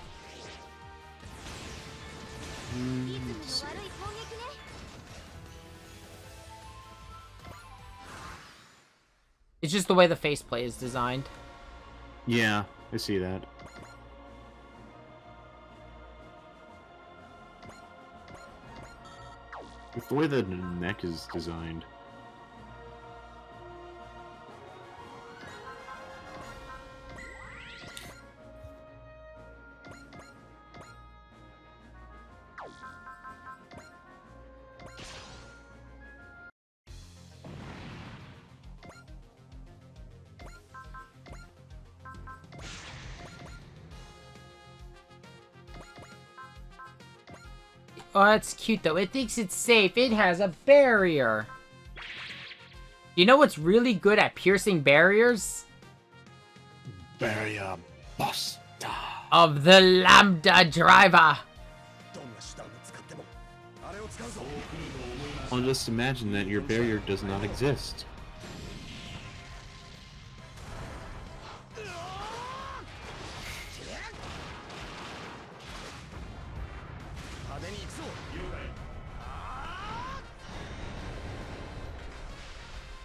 It's just the way the faceplate is designed. Yeah, I see that. It's the way the neck is designed. Oh, that's cute though. It thinks it's safe. It has a barrier. You know what's really good at piercing barriers? Barrier Buster. Of the Lambda Driver. I'll just imagine that your barrier does not exist.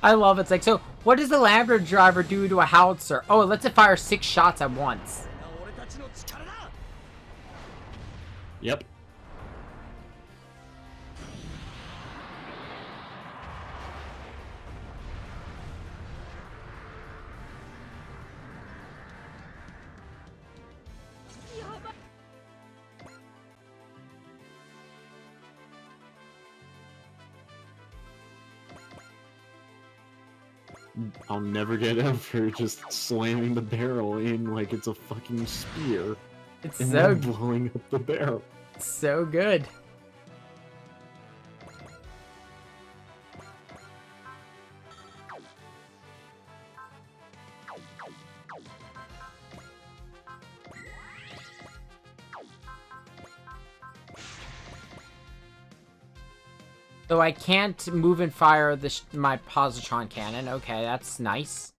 I love it. It's like, so what does the Lambda Driver do to a howitzer? Oh, it lets it fire 6 shots at once. Yep. I'll never get over just slamming the barrel in like it's a fucking spear It's and so then blowing up the barrel. so good. So I can't move and fire my positron cannon. Okay, that's nice.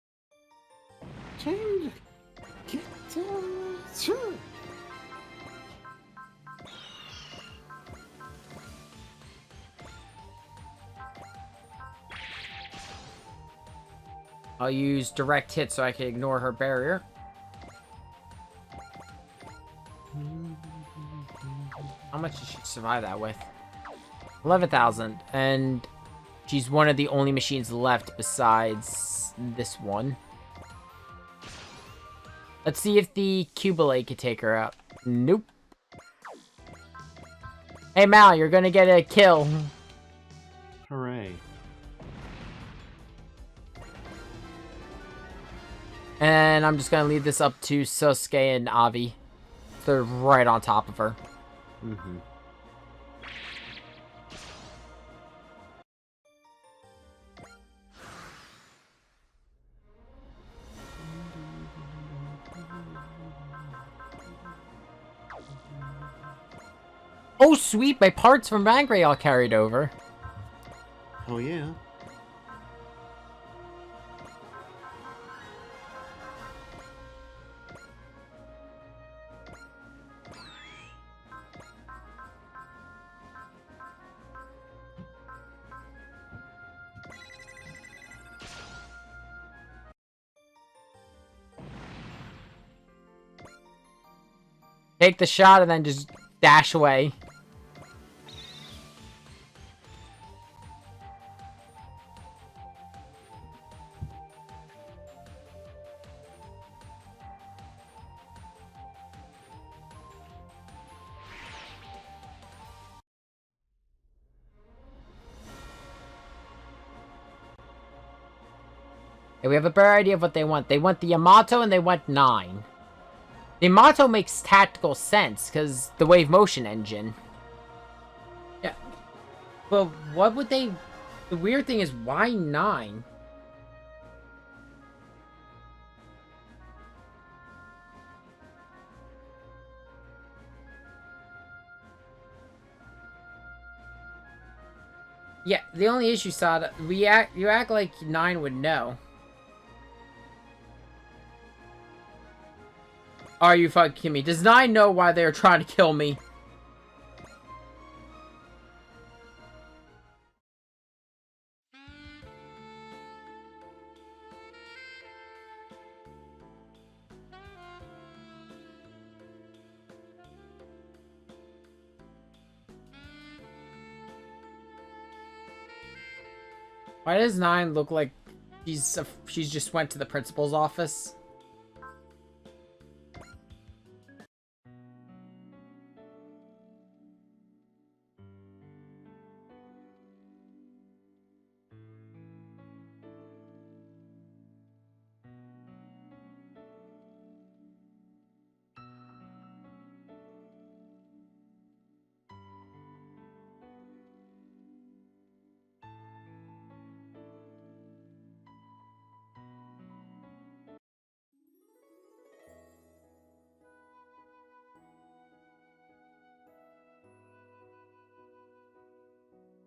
Sure. I'll use direct hit so I can ignore her barrier. How much did she survive that with? 11,000, and she's one of the only machines left besides this one. Let's see if the Cubalate could take her out. Nope. Hey Mal, you're gonna get a kill. Hooray. And I'm just gonna leave this up to Sasuke and Avi. They're right on top of her. Mm-hmm. Oh sweet, my parts from Bangray all carried over. Oh yeah. take the shot and then just dash away. Okay, we have a better idea of what they want. They want the Yamato and they want 9. The Yamato makes tactical sense, because the wave motion engine. Yeah. But what would they... The weird thing is, why 9? Yeah, the only issue, Sada, you act like 9 would know. Are you fucking kidding me? Does 9 know why they're trying to kill me? Why does 9 look like she's just went to the principal's office?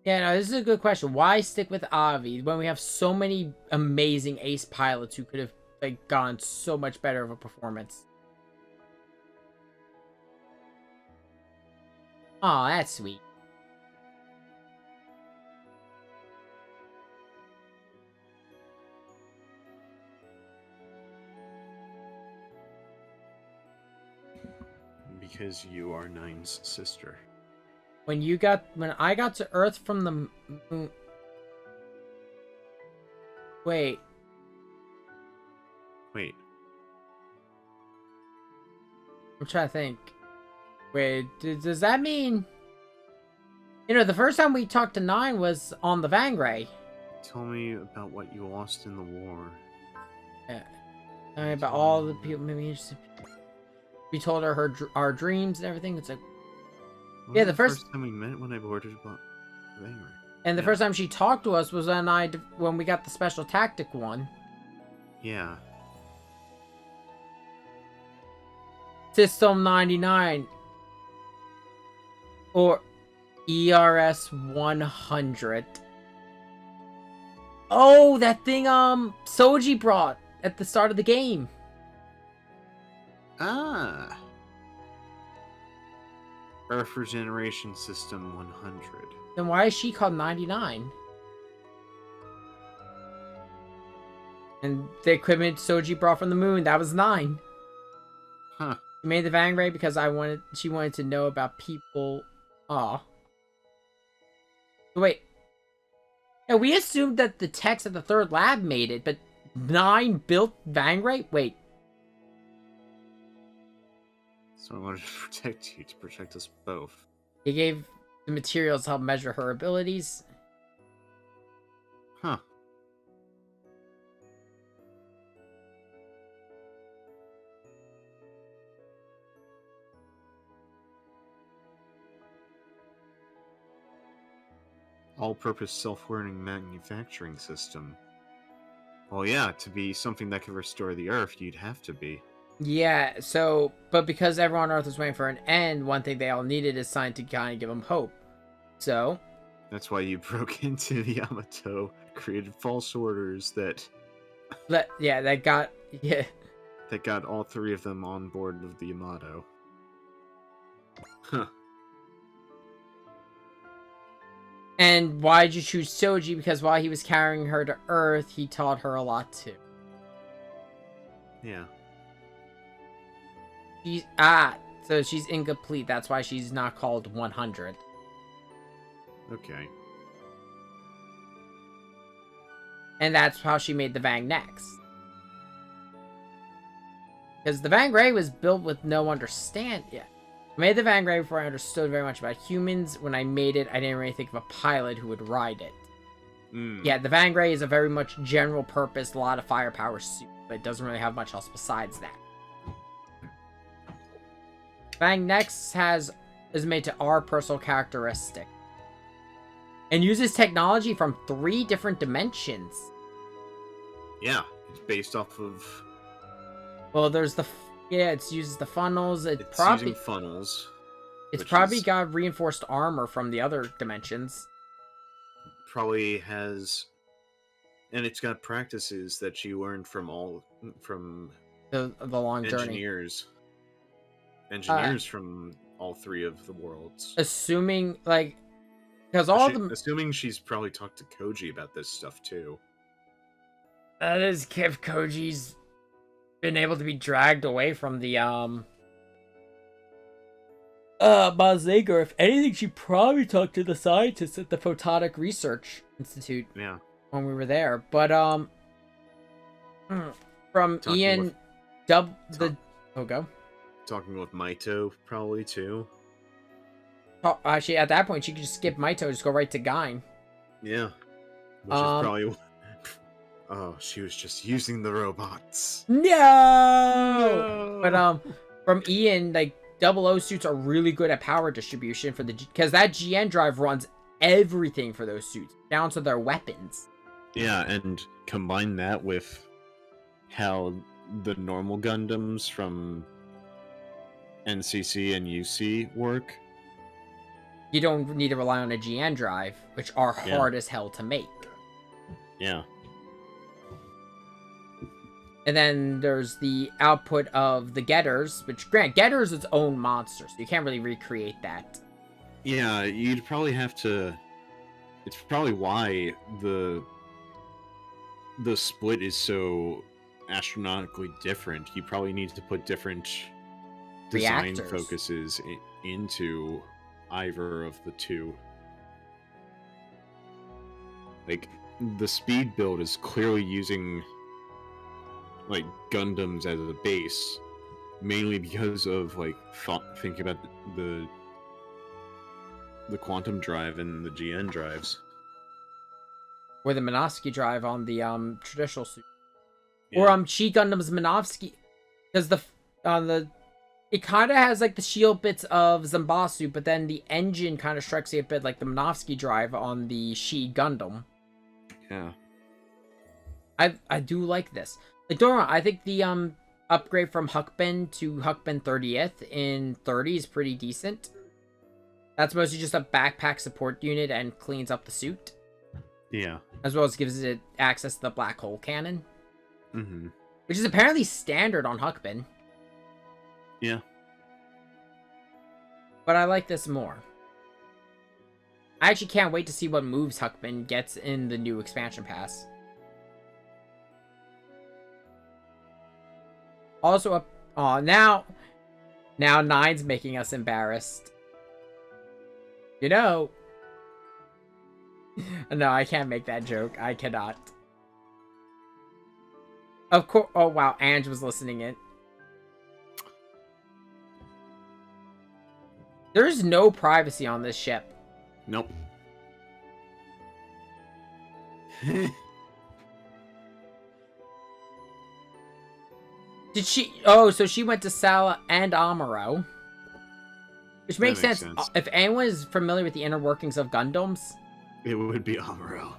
Yeah, no, this is a good question. Why stick with Avi when we have so many amazing ace pilots who could have like gone so much better of a performance? Oh, that's sweet. Because you are Nine's sister. When I got to Earth from the moon... Wait. I'm trying to think. Wait, does that mean... You know, the first time we talked to 9 was on the Vangray. Tell me about what you lost in the war. Yeah. Tell me about all the people, maybe interested. We told her our dreams and everything. It's like... Well, yeah, the first time we met when I boarded Vangray. And the first time she talked to us was when we got the special tactic one. Yeah. System 99. Or ERS 100. Oh, that thing Soji brought at the start of the game. Ah. Earth Regeneration System 100. Then why is she called 99? And the equipment Soji brought from the moon, that was 9. Huh. She made the Vangray because she wanted to know about people. Aw. Wait. Yeah, we assumed that the techs at the 3rd lab made it, but 9 built Vangray? Wait. So I wanted to protect you, to protect us both. He gave the materials to help measure her abilities. Huh. All-purpose self-learning manufacturing system. Well, yeah, to be something that could restore the Earth, you'd have to be. Yeah, so, but because everyone on Earth was waiting for an end, one thing they all needed is sign to kind of give them hope. So... That's why you broke into the Yamato, created false orders that got all 3 of them on board of the Yamato. Huh. And why'd you choose Soji? Because while he was carrying her to Earth, he taught her a lot too. Yeah. So she's incomplete. That's why she's not called 100. Okay. And that's how she made the Vang next. Because the Vang Ray was built with no understand. Yeah. I made the Vang Ray before I understood very much about humans. When I made it, I didn't really think of a pilot who would ride it. Yeah, the Vang Ray is a very much general purpose, a lot of firepower suit, but it doesn't really have much else besides that. Vang next is made to our personal characteristic. And uses technology from 3 different dimensions. Yeah, it's based off of... Well, there's the... Yeah, it uses the funnels. It's probably using funnels. It's probably got reinforced armor from the other dimensions. Probably has... And it's got practices that you learned from The long journey. Engineers from all 3 of the worlds. Assuming, like... Because Assuming she's probably talked to Koji about this stuff, too. That is if Koji's been able to be dragged away from the, Mazinger. If anything, she probably talked to the scientists at the Photonic Research Institute. Yeah. When we were there. But, from Talking Ian... with- go. Talking with Maito, probably, too. Oh, actually, at that point, she could just skip Maito, just go right to Gain. Yeah. Which is probably... Oh, she was just using the robots. No! But, from Ian, like, 00 suits are really good at power distribution for the... Because that GN drive runs everything for those suits, down to their weapons. Yeah, and combine that with how the normal Gundams from NCC and UC work. You don't need to rely on a GN drive, which are hard as hell to make. Yeah. And then there's the output of the Getters, which, Getter's its own monster, so you can't really recreate that. Yeah, you'd probably have to... It's probably why the split is so astronomically different. You probably need to put different design Reactors. focuses into either of the 2. Like, the speed build is clearly using, like, Gundams as a base, mainly because of, like, think about the quantum drive and the GN drives. Or the Minovsky drive on the traditional suit. Yeah. Or Chi Gundam's Minovsky. Because it kind of has like the shield bits of Zambassu, but then the engine kind of strikes you a bit like the Minovsky drive on the Chi Gundam. Yeah. I do like this. Like, don't worry, I think the upgrade from Huckben to Huckben 30th in 30 is pretty decent. That's mostly just a backpack support unit and cleans up the suit. Yeah. As well as gives it access to the black hole cannon. Mm-hmm. Which is apparently standard on Huckben. Yeah. But I like this more. I actually can't wait to see what moves Huckben gets in the new expansion pass. Also, now 9's making us embarrassed. You know. No, I can't make that joke. I cannot. Of course. Oh, wow. Ange was listening in. There's no privacy on this ship. Nope. Did she... Oh, so she went to Sala and Amuro. Which makes sense. If anyone is familiar with the inner workings of Gundams... It would be Amuro.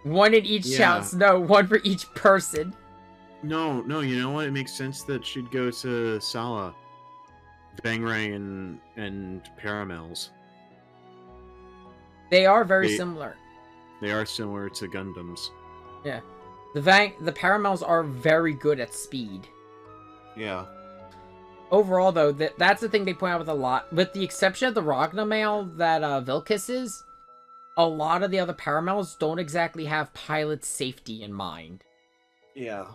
One in each shouts. No, one for each person. No, you know what? It makes sense that she'd go to Sala. Bangray and Paramels. They are very similar. They are similar to Gundams. Yeah. The Paramels are very good at speed. Yeah. Overall, though, that's the thing they point out with a lot. With the exception of the Ragnamail that Vilkis is, a lot of the other Paramels don't exactly have pilot safety in mind. Yeah.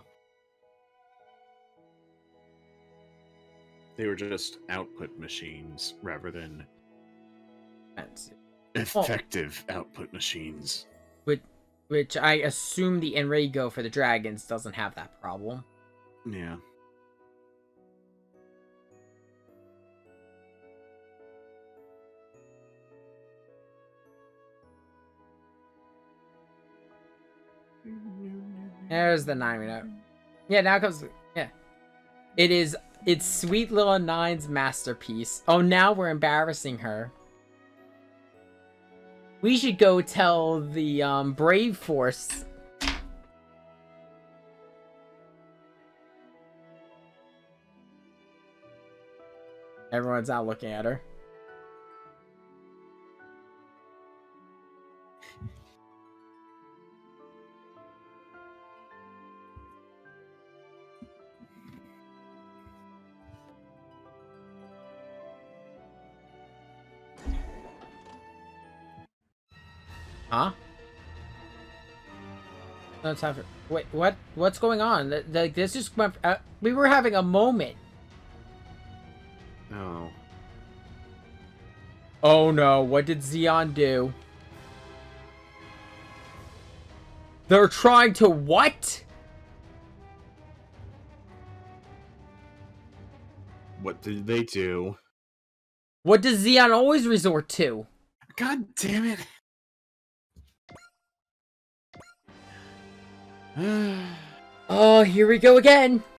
They were just output machines rather than That's effective output machines. which I assume the Enrigo for the dragons doesn't have that problem. Yeah. There's the 9-minute. Yeah, now comes. Yeah. It's Sweet Little Nine's masterpiece. Oh, now we're embarrassing her. We should go tell the Brave Force. Everyone's out looking at her. Huh? No time for. Wait, what? What's going on? Like this just went. We were having a moment. Oh. Oh no! What did Xeon do? They're trying to what? What did they do? What does Xeon always resort to? God damn it. Oh, here we go again.